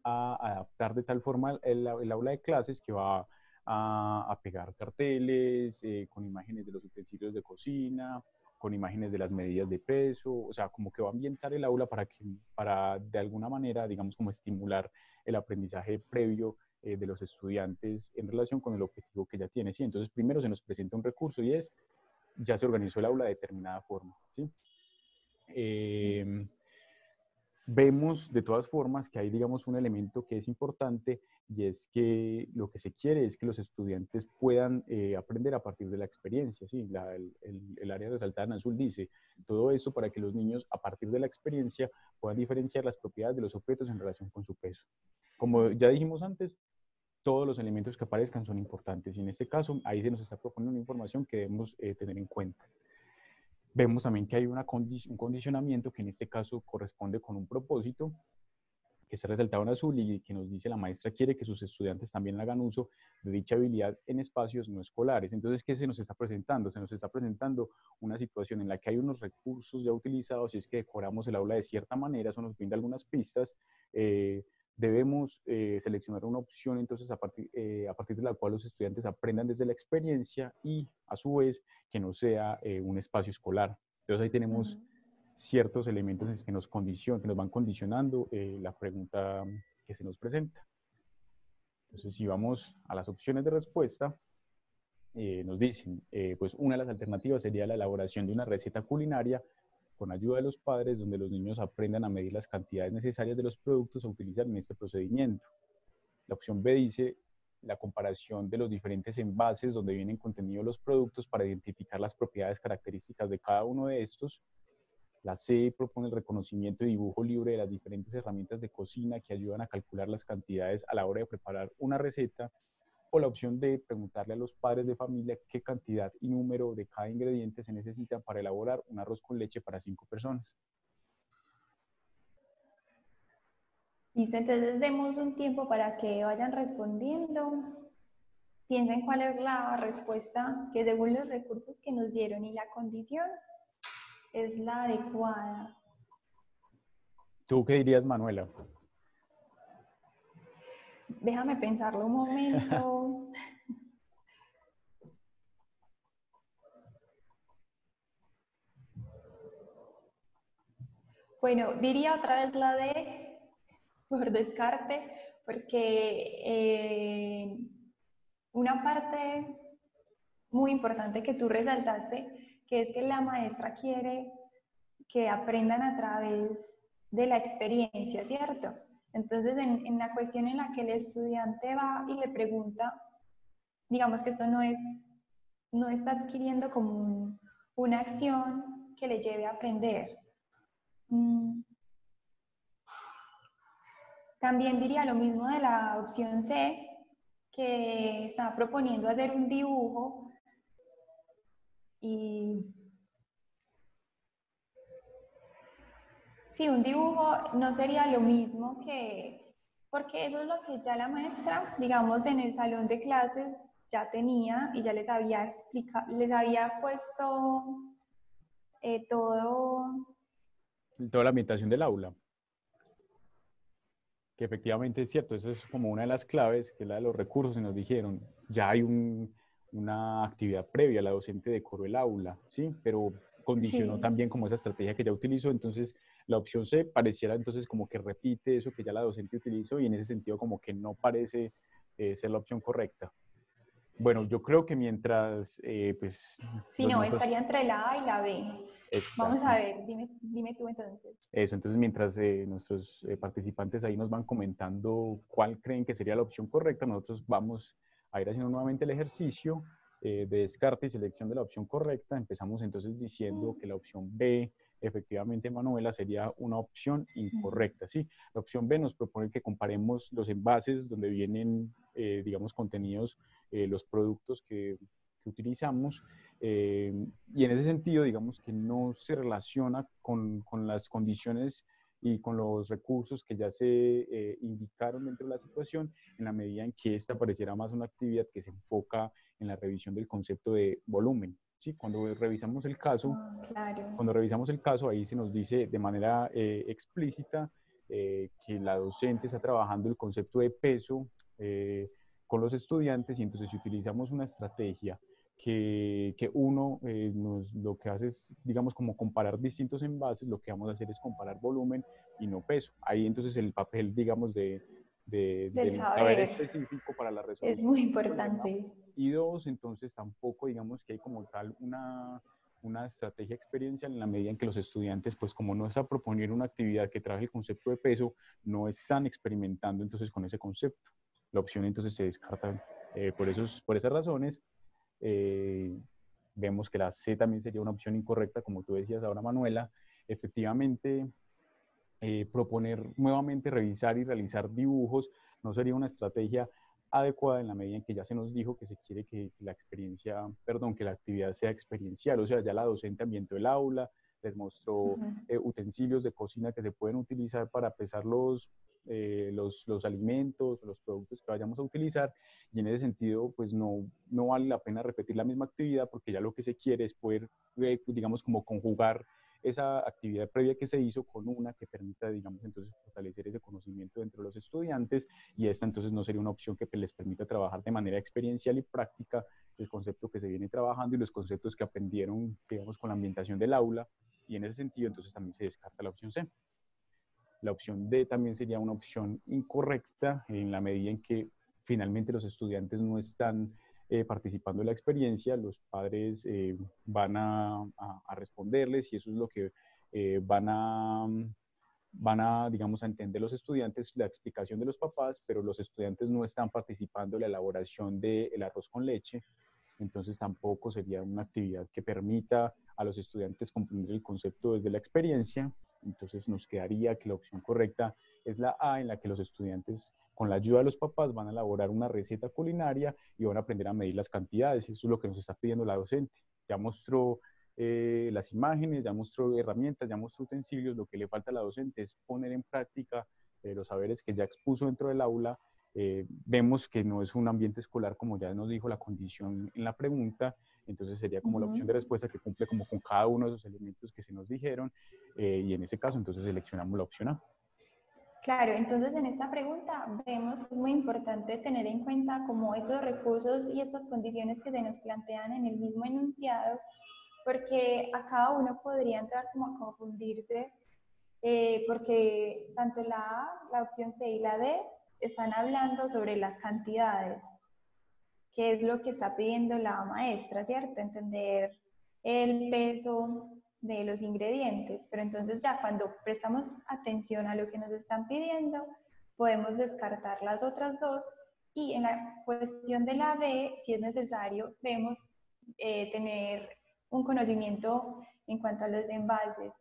a adaptar de tal forma el aula de clases que va a pegar carteles con imágenes de los utensilios de cocina, con imágenes de las medidas de peso, o sea, como que va a ambientar el aula para de alguna manera, digamos, como estimular el aprendizaje previo de los estudiantes en relación con el objetivo que ya tiene. ¿Sí? Entonces, primero se nos presenta un recurso y es, ya se organizó el aula de determinada forma. ¿Sí? Vemos de todas formas que hay, digamos, un elemento que es importante y es que lo que se quiere es que los estudiantes puedan aprender a partir de la experiencia. ¿Sí? El área resaltada en azul dice todo esto para que los niños a partir de la experiencia puedan diferenciar las propiedades de los objetos en relación con su peso. Como ya dijimos antes, todos los elementos que aparezcan son importantes y en este caso ahí se nos está proponiendo una información que debemos tener en cuenta. Vemos también que hay un condicionamiento que en este caso corresponde con un propósito que está resaltado en azul y que nos dice la maestra quiere que sus estudiantes también hagan uso de dicha habilidad en espacios no escolares. Entonces, ¿qué se nos está presentando? Se nos está presentando una situación en la que hay unos recursos ya utilizados y es que decoramos el aula de cierta manera, eso nos brinda algunas pistas. Debemos seleccionar una opción entonces a partir de la cual los estudiantes aprendan desde la experiencia y a su vez que no sea un espacio escolar. Entonces ahí tenemos ciertos elementos que nos van condicionando la pregunta que se nos presenta. Entonces si vamos a las opciones de respuesta, nos dicen, pues una de las alternativas sería la elaboración de una receta culinaria con ayuda de los padres, donde los niños aprendan a medir las cantidades necesarias de los productos a utilizar en este procedimiento. La opción B dice la comparación de los diferentes envases donde vienen contenidos los productos para identificar las propiedades características de cada uno de estos. La C propone el reconocimiento y dibujo libre de las diferentes herramientas de cocina que ayudan a calcular las cantidades a la hora de preparar una receta. O la opción D, preguntarle a los padres de familia qué cantidad y número de cada ingrediente se necesita para elaborar un arroz con leche para 5 personas. Listo, entonces demos un tiempo para que vayan respondiendo. Piensen cuál es la respuesta que según los recursos que nos dieron y la condición es la adecuada. ¿Tú qué dirías, Manuela? Déjame pensarlo un momento. Bueno, diría otra vez la D por descarte, porque una parte muy importante que tú resaltaste, que es que la maestra quiere que aprendan a través de la experiencia, ¿cierto? Entonces, en la cuestión en la que el estudiante va y le pregunta, digamos que esto no está adquiriendo como una acción que le lleve a aprender. También diría lo mismo de la opción C, que está proponiendo hacer un dibujo y sí, un dibujo no sería lo mismo que, porque eso es lo que ya la maestra, digamos, en el salón de clases ya tenía y ya les había explicado, les había puesto todo. Toda la ambientación del aula. Que efectivamente es cierto, eso es como una de las claves, que es la de los recursos, y nos dijeron, ya hay una actividad previa, la docente decoró el aula, ¿sí? Pero condicionó Sí. también como esa estrategia que ya utilizó, entonces la opción C pareciera entonces como que repite eso que ya la docente utilizó y en ese sentido como que no parece ser la opción correcta. Bueno, yo creo que mientras, pues, Sí, no, estaría entre la A y la B. Vamos exacto, a ver, dime tú entonces. eso, entonces mientras nuestros participantes ahí nos van comentando cuál creen que sería la opción correcta, nosotros vamos a ir haciendo nuevamente el ejercicio de descarte y selección de la opción correcta. Empezamos entonces diciendo que la opción B efectivamente, Manuela, sería una opción incorrecta, ¿sí? La opción B nos propone que comparemos los envases donde vienen, digamos, contenidos, los productos que utilizamos, y en ese sentido, digamos que no se relaciona con las condiciones y con los recursos que ya se indicaron dentro de la situación, en la medida en que esta pareciera más una actividad que se enfoca en la revisión del concepto de volumen. ¿Sí? Claro. Cuando revisamos el caso, ahí se nos dice de manera explícita que la docente está trabajando el concepto de peso con los estudiantes, y entonces si utilizamos una estrategia que uno lo que hace es, digamos, como comparar distintos envases, lo que vamos a hacer es comparar volumen y no peso. Ahí entonces el papel, digamos, Del del saber saber específico para la es resolución muy del problema. importante. Y dos, entonces tampoco, digamos, que hay como tal una estrategia experiencial, en la medida en que los estudiantes, pues como no está proponiendo una actividad que trabaje el concepto de peso, no están experimentando entonces con ese concepto. La opción entonces se descarta. Por esas razones, eh, vemos que la C también sería una opción incorrecta, como tú decías ahora, Manuela. Efectivamente, proponer nuevamente revisar y realizar dibujos no sería una estrategia adecuada, en la medida en que ya se nos dijo que se quiere que la experiencia, perdón, que la actividad sea experiencial, o sea, ya la docente ambientó el aula, les mostró utensilios de cocina que se pueden utilizar para pesar los alimentos, los productos que vayamos a utilizar, y en ese sentido, pues no vale la pena repetir la misma actividad, porque ya lo que se quiere es poder, digamos, como conjugar esa actividad previa que se hizo con una que permita, digamos, entonces fortalecer ese conocimiento dentro de los estudiantes, y esta entonces no sería una opción que les permita trabajar de manera experiencial y práctica el concepto que se viene trabajando y los conceptos que aprendieron, digamos, con la ambientación del aula, y en ese sentido entonces también se descarta la opción C. La opción D también sería una opción incorrecta, en la medida en que finalmente los estudiantes no están participando en la experiencia, los padres van a responderles, y eso es lo que van a, digamos, a entender los estudiantes, la explicación de los papás, pero los estudiantes no están participando en la elaboración del arroz con leche, entonces tampoco sería una actividad que permita a los estudiantes comprender el concepto desde la experiencia. Entonces nos quedaría que la opción correcta es la A, en la que los estudiantes, con la ayuda de los papás, van a elaborar una receta culinaria y van a aprender a medir las cantidades. Eso es lo que nos está pidiendo la docente. Ya mostró las imágenes, ya mostró herramientas, ya mostró utensilios. Lo que le falta a la docente es poner en práctica los saberes que ya expuso dentro del aula. Vemos que no es un ambiente escolar, como ya nos dijo la condición en la pregunta, entonces sería como la opción de respuesta que cumple como con cada uno de esos elementos que se nos dijeron, y en ese caso entonces seleccionamos la opción A. Claro, entonces en esta pregunta vemos que es muy importante tener en cuenta como esos recursos y estas condiciones que se nos plantean en el mismo enunciado, porque a cada uno podría entrar como a confundirse, porque tanto la A, la opción C y la D están hablando sobre las cantidades, que es lo que está pidiendo la maestra, ¿cierto? Entender el peso de los ingredientes, pero entonces ya cuando prestamos atención a lo que nos están pidiendo, podemos descartar las otras dos, y en la cuestión de la B, si es necesario, vemos tener un conocimiento en cuanto a los envases,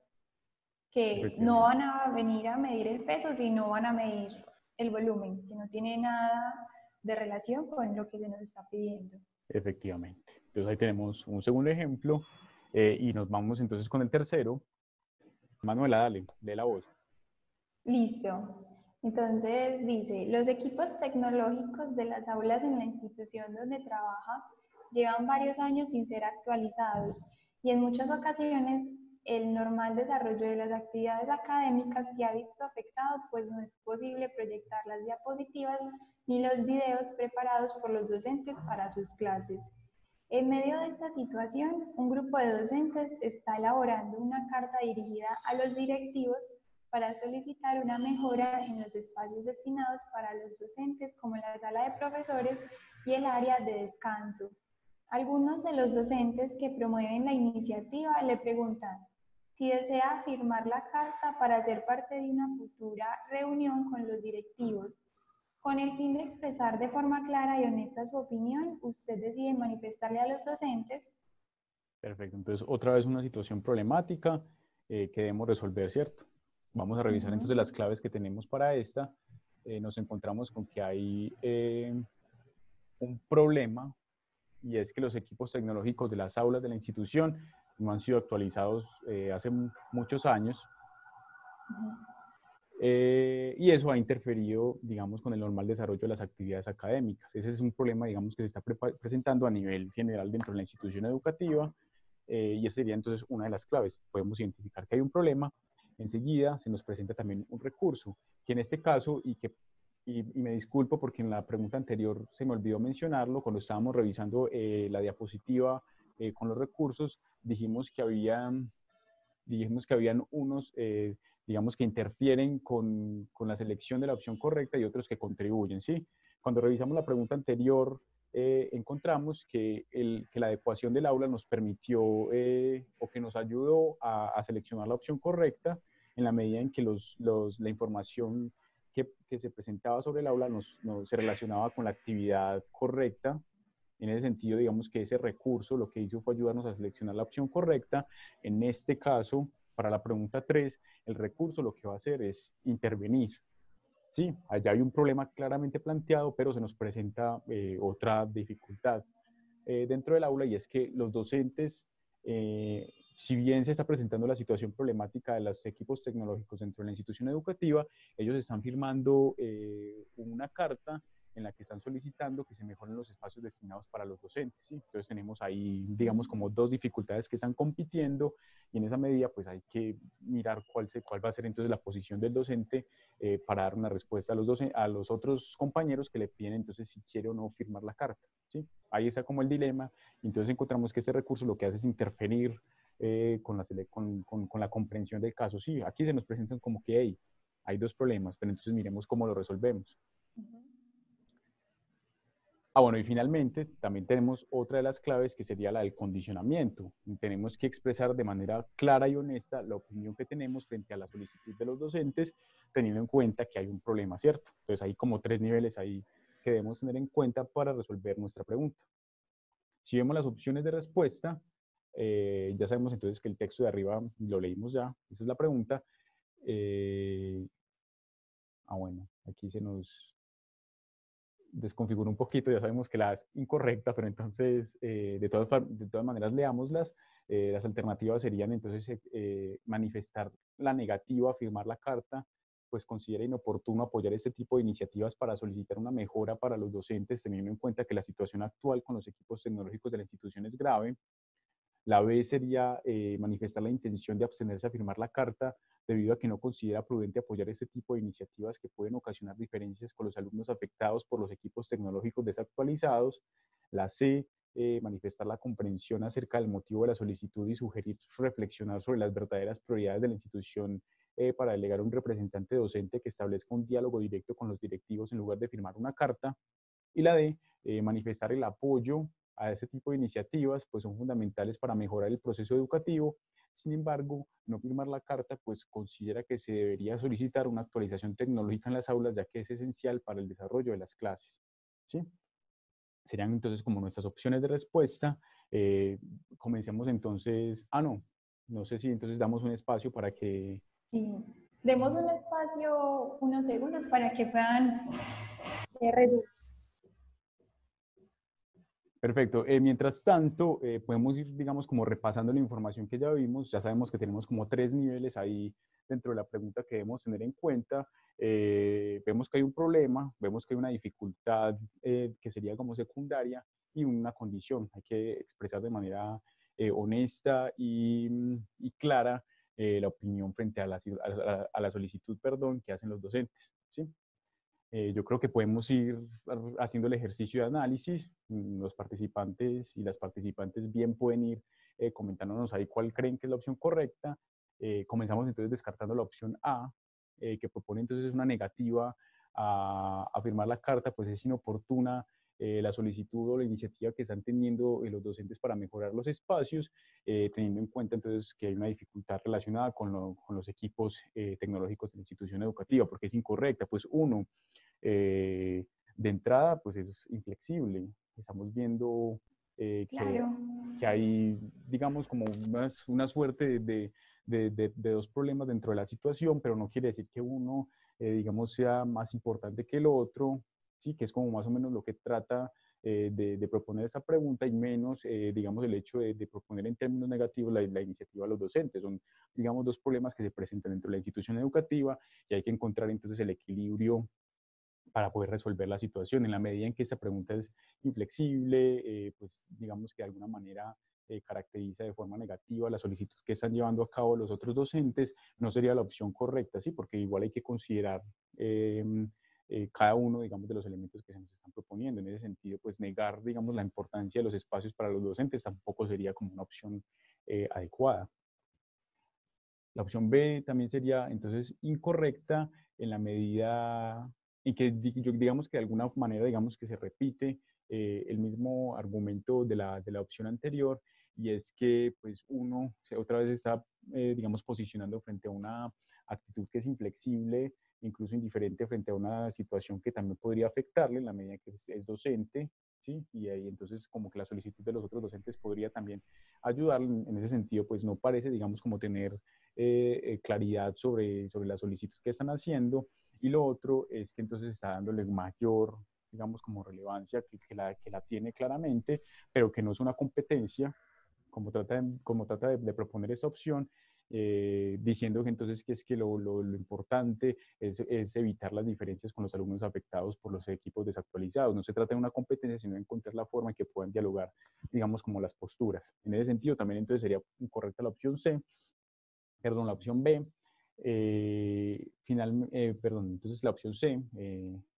que no Efectivamente. van a venir a medir el peso, sino van a medir el volumen, que no tiene nada de relación con lo que se nos está pidiendo. Efectivamente. Entonces ahí tenemos un segundo ejemplo, y nos vamos entonces con el tercero. Manuela, dale, lee la voz. Listo. Entonces dice, los equipos tecnológicos de las aulas en la institución donde trabaja llevan varios años sin ser actualizados, y en muchas ocasiones el normal desarrollo de las actividades académicas se ha visto afectado, pues no es posible proyectar las diapositivas ni los videos preparados por los docentes para sus clases. En medio de esta situación, un grupo de docentes está elaborando una carta dirigida a los directivos para solicitar una mejora en los espacios destinados para los docentes, como la sala de profesores y el área de descanso. Algunos de los docentes que promueven la iniciativa le preguntan si desea firmar la carta para ser parte de una futura reunión con los directivos. Con el fin de expresar de forma clara y honesta su opinión, usted decide manifestarle a los docentes. Perfecto. Entonces, otra vez una situación problemática. que debemos resolver, ¿cierto? Vamos a revisar entonces las claves que tenemos para esta. Nos encontramos con que hay un problema, y es que los equipos tecnológicos de las aulas de la institución no han sido actualizados hace muchos años. Y eso ha interferido, digamos, con el normal desarrollo de las actividades académicas. Ese es un problema, digamos, que se está presentando a nivel general dentro de la institución educativa, y esa sería entonces una de las claves. Podemos identificar que hay un problema, enseguida se nos presenta también un recurso, que en este caso, y me disculpo porque en la pregunta anterior se me olvidó mencionarlo, cuando estábamos revisando la diapositiva con los recursos, dijimos que habían unos, digamos, que interfieren con la selección de la opción correcta y otros que contribuyen, ¿sí? Cuando revisamos la pregunta anterior, encontramos que la adecuación del aula nos permitió o que nos ayudó a seleccionar la opción correcta en la medida en que la información que se presentaba sobre el aula se relacionaba con la actividad correcta. En ese sentido, digamos que ese recurso lo que hizo fue ayudarnos a seleccionar la opción correcta. En este caso, para la pregunta 3, el recurso lo que va a hacer es intervenir. Sí, allá hay un problema claramente planteado, pero se nos presenta otra dificultad dentro del aula, y es que los docentes, si bien se está presentando la situación problemática de los equipos tecnológicos dentro de la institución educativa, ellos están firmando una carta en la que están solicitando que se mejoren los espacios destinados para los docentes, ¿sí? Entonces tenemos ahí, digamos, como dos dificultades que están compitiendo, y en esa medida pues hay que mirar cuál va a ser entonces la posición del docente para dar una respuesta a los otros compañeros que le piden entonces si quiere o no firmar la carta, ¿sí? Ahí está como el dilema. Entonces encontramos que ese recurso lo que hace es interferir con la comprensión del caso. Sí, aquí se nos presentan como que hay dos problemas, pero entonces miremos cómo lo resolvemos. Bueno, y finalmente también tenemos otra de las claves, que sería la del condicionamiento. Tenemos que expresar de manera clara y honesta la opinión que tenemos frente a la solicitud de los docentes, teniendo en cuenta que hay un problema, ¿cierto? Entonces hay como tres niveles ahí que debemos tener en cuenta para resolver nuestra pregunta. Si vemos las opciones de respuesta, ya sabemos entonces que el texto de arriba lo leímos ya, esa es la pregunta. Bueno, aquí se nos desconfigura un poquito, ya sabemos que la es incorrecta, pero entonces de todas maneras leámoslas. Las alternativas serían entonces manifestar la negativa a firmar la carta, pues considera inoportuno apoyar este tipo de iniciativas para solicitar una mejora para los docentes, teniendo en cuenta que la situación actual con los equipos tecnológicos de la institución es grave. La B sería manifestar la intención de abstenerse a firmar la carta debido a que no considera prudente apoyar este tipo de iniciativas que pueden ocasionar diferencias con los alumnos afectados por los equipos tecnológicos desactualizados. La C, manifestar la comprensión acerca del motivo de la solicitud y sugerir reflexionar sobre las verdaderas prioridades de la institución para delegar a un representante docente que establezca un diálogo directo con los directivos en lugar de firmar una carta. Y la D, manifestar el apoyo a ese tipo de iniciativas, pues son fundamentales para mejorar el proceso educativo. Sin embargo, no firmar la carta, pues considera que se debería solicitar una actualización tecnológica en las aulas, ya que es esencial para el desarrollo de las clases, ¿sí? Serían entonces como nuestras opciones de respuesta. Comencemos entonces, no sé si entonces damos un espacio para que... Sí. Demos un espacio, unos segundos, para que puedan resolver. Perfecto. Mientras tanto, podemos ir, digamos, como repasando la información que ya vimos. Ya sabemos que tenemos como tres niveles ahí dentro de la pregunta que debemos tener en cuenta. Vemos que hay un problema, vemos que hay una dificultad que sería como secundaria, y una condición. Hay que expresar de manera honesta y clara la opinión frente a la solicitud, perdón, que hacen los docentes, ¿sí? Yo creo que podemos ir haciendo el ejercicio de análisis. Los participantes y las participantes bien pueden ir comentándonos ahí cuál creen que es la opción correcta. Comenzamos entonces descartando la opción A, que propone entonces una negativa a firmar la carta, pues es inoportuna la solicitud o la iniciativa que están teniendo los docentes para mejorar los espacios, teniendo en cuenta entonces que hay una dificultad relacionada con los equipos tecnológicos de la institución educativa, porque es incorrecta. Pues uno, de entrada, pues es inflexible. Estamos viendo Claro. que hay, digamos, como una suerte de dos problemas dentro de la situación, pero no quiere decir que uno, digamos, sea más importante que el otro, sí, que es como más o menos lo que trata de proponer esa pregunta y menos, digamos, el hecho de proponer en términos negativos la iniciativa a los docentes. Son, digamos, dos problemas que se presentan dentro de la institución educativa y hay que encontrar entonces el equilibrio para poder resolver la situación. En la medida en que esa pregunta es inflexible, pues digamos que de alguna manera caracteriza de forma negativa la solicitud que están llevando a cabo los otros docentes, no sería la opción correcta, ¿sí? Porque igual hay que considerar eh, cada uno, digamos, de los elementos que se nos están proponiendo. En ese sentido, pues negar, digamos, la importancia de los espacios para los docentes tampoco sería como una opción adecuada. La opción B también sería entonces incorrecta en la medida en que digamos que de alguna manera digamos que se repite el mismo argumento de la opción anterior y es que pues uno otra vez está digamos posicionando frente a una actitud que es inflexible, incluso indiferente frente a una situación que también podría afectarle en la medida que es docente, ¿sí? Y ahí entonces como que la solicitud de los otros docentes podría también ayudarle en ese sentido, pues no parece digamos como tener claridad sobre la solicitud que están haciendo y lo otro es que entonces está dándole mayor, digamos, como relevancia que la tiene claramente, pero que no es una competencia, como trata de proponer esa opción, diciendo que entonces que es que lo importante es evitar las diferencias con los alumnos afectados por los equipos desactualizados. No se trata de una competencia, sino de encontrar la forma en que puedan dialogar, digamos, como las posturas. En ese sentido, también entonces sería correcta la opción C, perdón, la opción B, perdón, entonces la opción C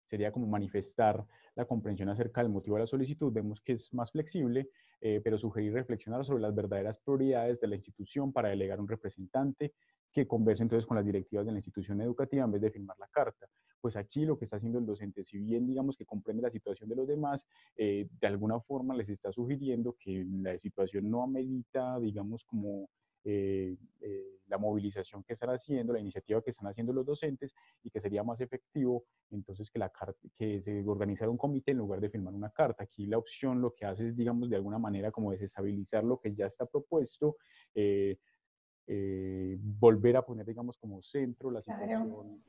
sería como manifestar la comprensión acerca del motivo de la solicitud. Vemos que es más flexible, pero sugerir reflexionar sobre las verdaderas prioridades de la institución para delegar un representante que converse entonces con las directivas de la institución educativa en vez de firmar la carta. Pues aquí lo que está haciendo el docente, si bien digamos que comprende la situación de los demás, de alguna forma les está sugiriendo que la situación no amerita, digamos, como la movilización que están haciendo, la iniciativa que están haciendo los docentes y que sería más efectivo entonces que se organizara un comité en lugar de firmar una carta. Aquí la opción lo que hace es, digamos, de alguna manera como desestabilizar lo que ya está propuesto, volver a poner, digamos, como centro la Claro. situación,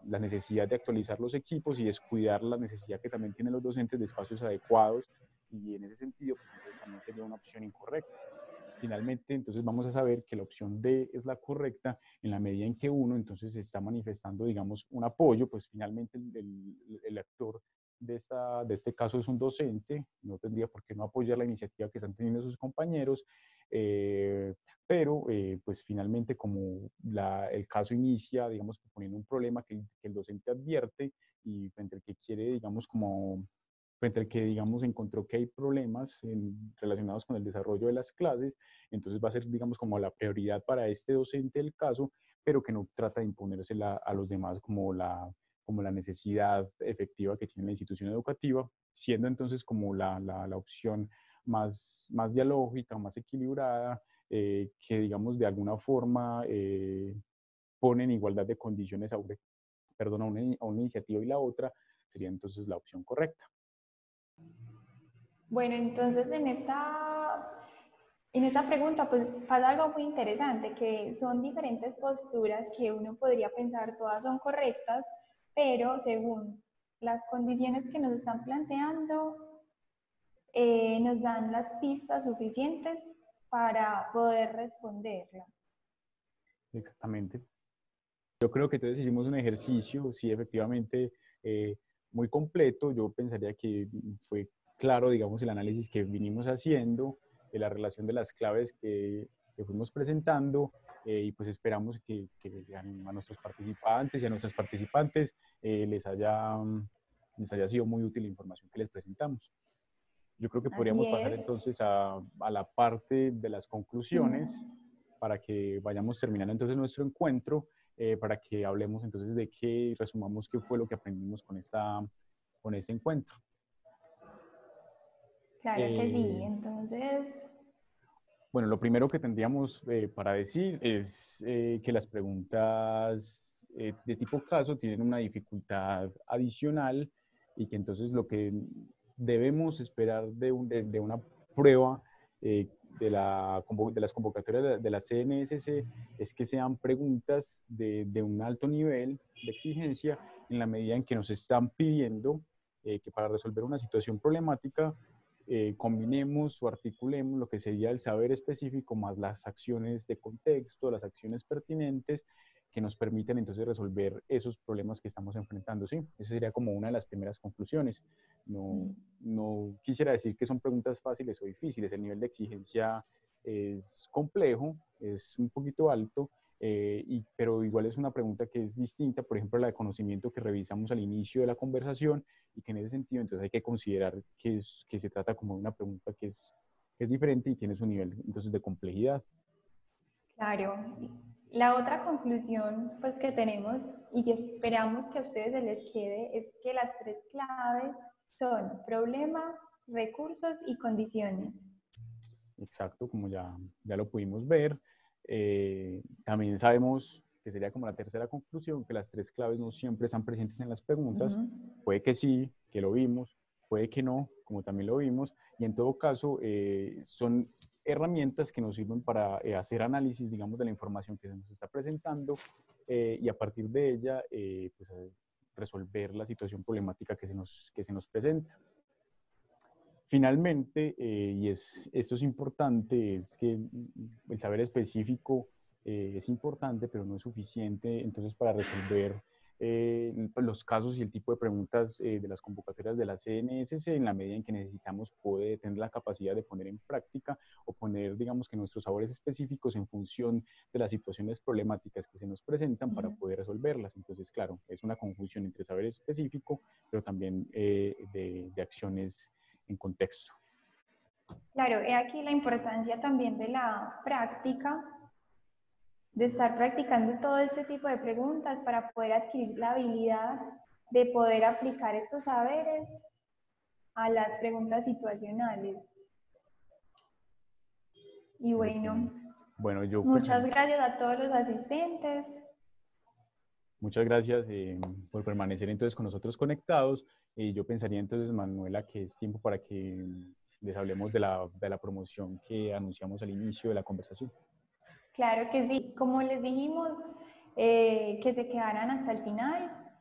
la necesidad de actualizar los equipos y descuidar la necesidad que también tienen los docentes de espacios adecuados y en ese sentido, pues entonces también sería una opción incorrecta. Finalmente, entonces vamos a saber que la opción D es la correcta en la medida en que uno entonces está manifestando, digamos, un apoyo, pues finalmente el actor de este caso es un docente, no tendría por qué no apoyar la iniciativa que están teniendo sus compañeros, pero pues finalmente como el caso inicia, digamos, poniendo un problema que el docente advierte y frente al que quiere, digamos, como frente al que, digamos, encontró que hay problemas relacionados con el desarrollo de las clases, entonces va a ser, digamos, como la prioridad para este docente del caso, pero que no trata de imponérsela a los demás como la necesidad efectiva que tiene la institución educativa, siendo entonces como la opción más dialógica, más equilibrada, que, digamos, de alguna forma pone en igualdad de condiciones perdón, a una iniciativa y la otra, sería entonces la opción correcta. Bueno, entonces en esta pregunta pues pasa algo muy interesante, que son diferentes posturas que uno podría pensar todas son correctas, pero según las condiciones que nos están planteando, nos dan las pistas suficientes para poder responderla. Exactamente. Yo creo que entonces hicimos un ejercicio, sí, efectivamente, eh, muy completo. Yo pensaría que fue claro, digamos, el análisis que vinimos haciendo, de la relación de las claves que fuimos presentando, y pues esperamos que a nuestros participantes y a nuestras participantes les haya sido muy útil la información que les presentamos. Yo creo que Así podríamos pasar es. entonces a la parte de las conclusiones Mm. para que vayamos terminando entonces nuestro encuentro, para que hablemos entonces de qué y resumamos qué fue lo que aprendimos con este encuentro. Claro que sí. Eh, Entonces, bueno, lo primero que tendríamos para decir es que las preguntas de tipo caso tienen una dificultad adicional y que entonces lo que debemos esperar de una prueba de las convocatorias de la CNSC es que sean preguntas de un alto nivel de exigencia en la medida en que nos están pidiendo que para resolver una situación problemática combinemos o articulemos lo que sería el saber específico más las acciones de contexto, las acciones pertinentes que nos permiten entonces resolver esos problemas que estamos enfrentando, ¿sí? Esa sería como una de las primeras conclusiones. No quisiera decir que son preguntas fáciles o difíciles, el nivel de exigencia es complejo, es un poquito alto, pero igual es una pregunta que es distinta, por ejemplo, la de conocimiento que revisamos al inicio de la conversación y que en ese sentido entonces hay que considerar que se trata como de una pregunta que es diferente y tiene su nivel entonces de complejidad. Claro. La otra conclusión pues, que tenemos y que esperamos que a ustedes se les quede es que las tres claves son problema, recursos y condiciones. Exacto, como ya lo pudimos ver. También sabemos que sería como la tercera conclusión, que las tres claves no siempre están presentes en las preguntas. Puede que sí, que lo vimos, puede que no, como también lo vimos, y en todo caso son herramientas que nos sirven para hacer análisis, digamos, de la información que se nos está presentando y a partir de ella, pues, resolver la situación problemática que se nos presenta. Finalmente, esto es importante, es que el saber específico es importante, pero no es suficiente entonces para resolver los casos y el tipo de preguntas de las convocatorias de la CNSC en la medida en que necesitamos poder tener la capacidad de poner en práctica o poner, digamos, que nuestros saberes específicos en función de las situaciones problemáticas que se nos presentan para poder resolverlas. Entonces, claro, es una conjunción entre saber específico, pero también de acciones en contexto. Claro, he aquí la importancia también de la práctica, de estar practicando todo este tipo de preguntas para poder adquirir la habilidad de poder aplicar estos saberes a las preguntas situacionales. Y bueno, yo muchas gracias a todos los asistentes. Muchas gracias por permanecer entonces con nosotros conectados. Yo pensaría entonces, Manuela, que es tiempo para que les hablemos de la promoción que anunciamos al inicio de la conversación. Claro que sí. Como les dijimos, que se quedaran hasta el final.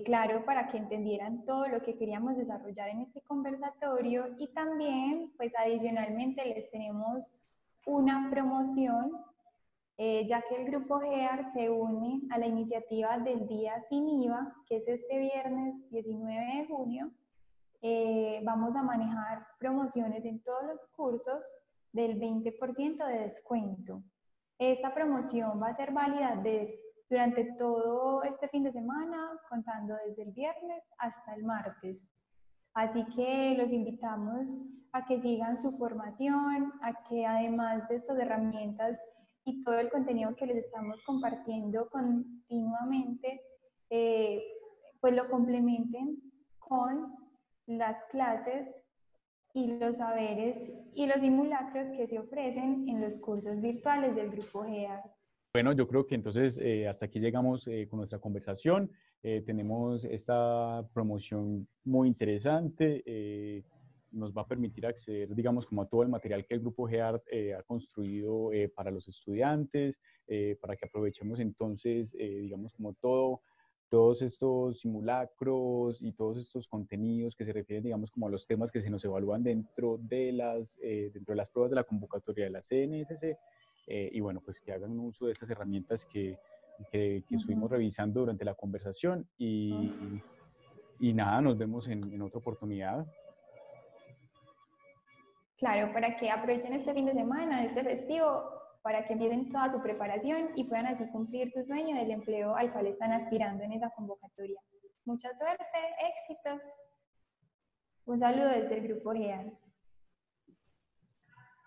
Claro, para que entendieran todo lo que queríamos desarrollar en este conversatorio y también, pues adicionalmente les tenemos una promoción, ya que el Grupo GEAR se une a la iniciativa del Día Sin IVA, que es este viernes 19 de junio. Vamos a manejar promociones en todos los cursos del 20% de descuento. Esta promoción va a ser válida durante todo este fin de semana, contando desde el viernes hasta el martes. Así que los invitamos a que sigan su formación, a que además de estas herramientas y todo el contenido que les estamos compartiendo continuamente, pues lo complementen con las clases y los saberes y los simulacros que se ofrecen en los cursos virtuales del Grupo GEAR. Bueno, yo creo que entonces hasta aquí llegamos con nuestra conversación. Tenemos esta promoción muy interesante. Nos va a permitir acceder, digamos, como a todo el material que el Grupo GEAR ha construido para los estudiantes, para que aprovechemos entonces, digamos, como todos estos simulacros y todos estos contenidos que se refieren, digamos, como a los temas que se nos evalúan dentro de las pruebas de la convocatoria de la CNSC. Y bueno, pues que hagan uso de estas herramientas que estuvimos revisando durante la conversación y nada, nos vemos en otra oportunidad. Claro, para que aprovechen este fin de semana, este festivo, para que empiecen toda su preparación y puedan así cumplir su sueño del empleo al cual están aspirando en esa convocatoria. Mucha suerte, éxitos. Un saludo desde el Grupo GEAR.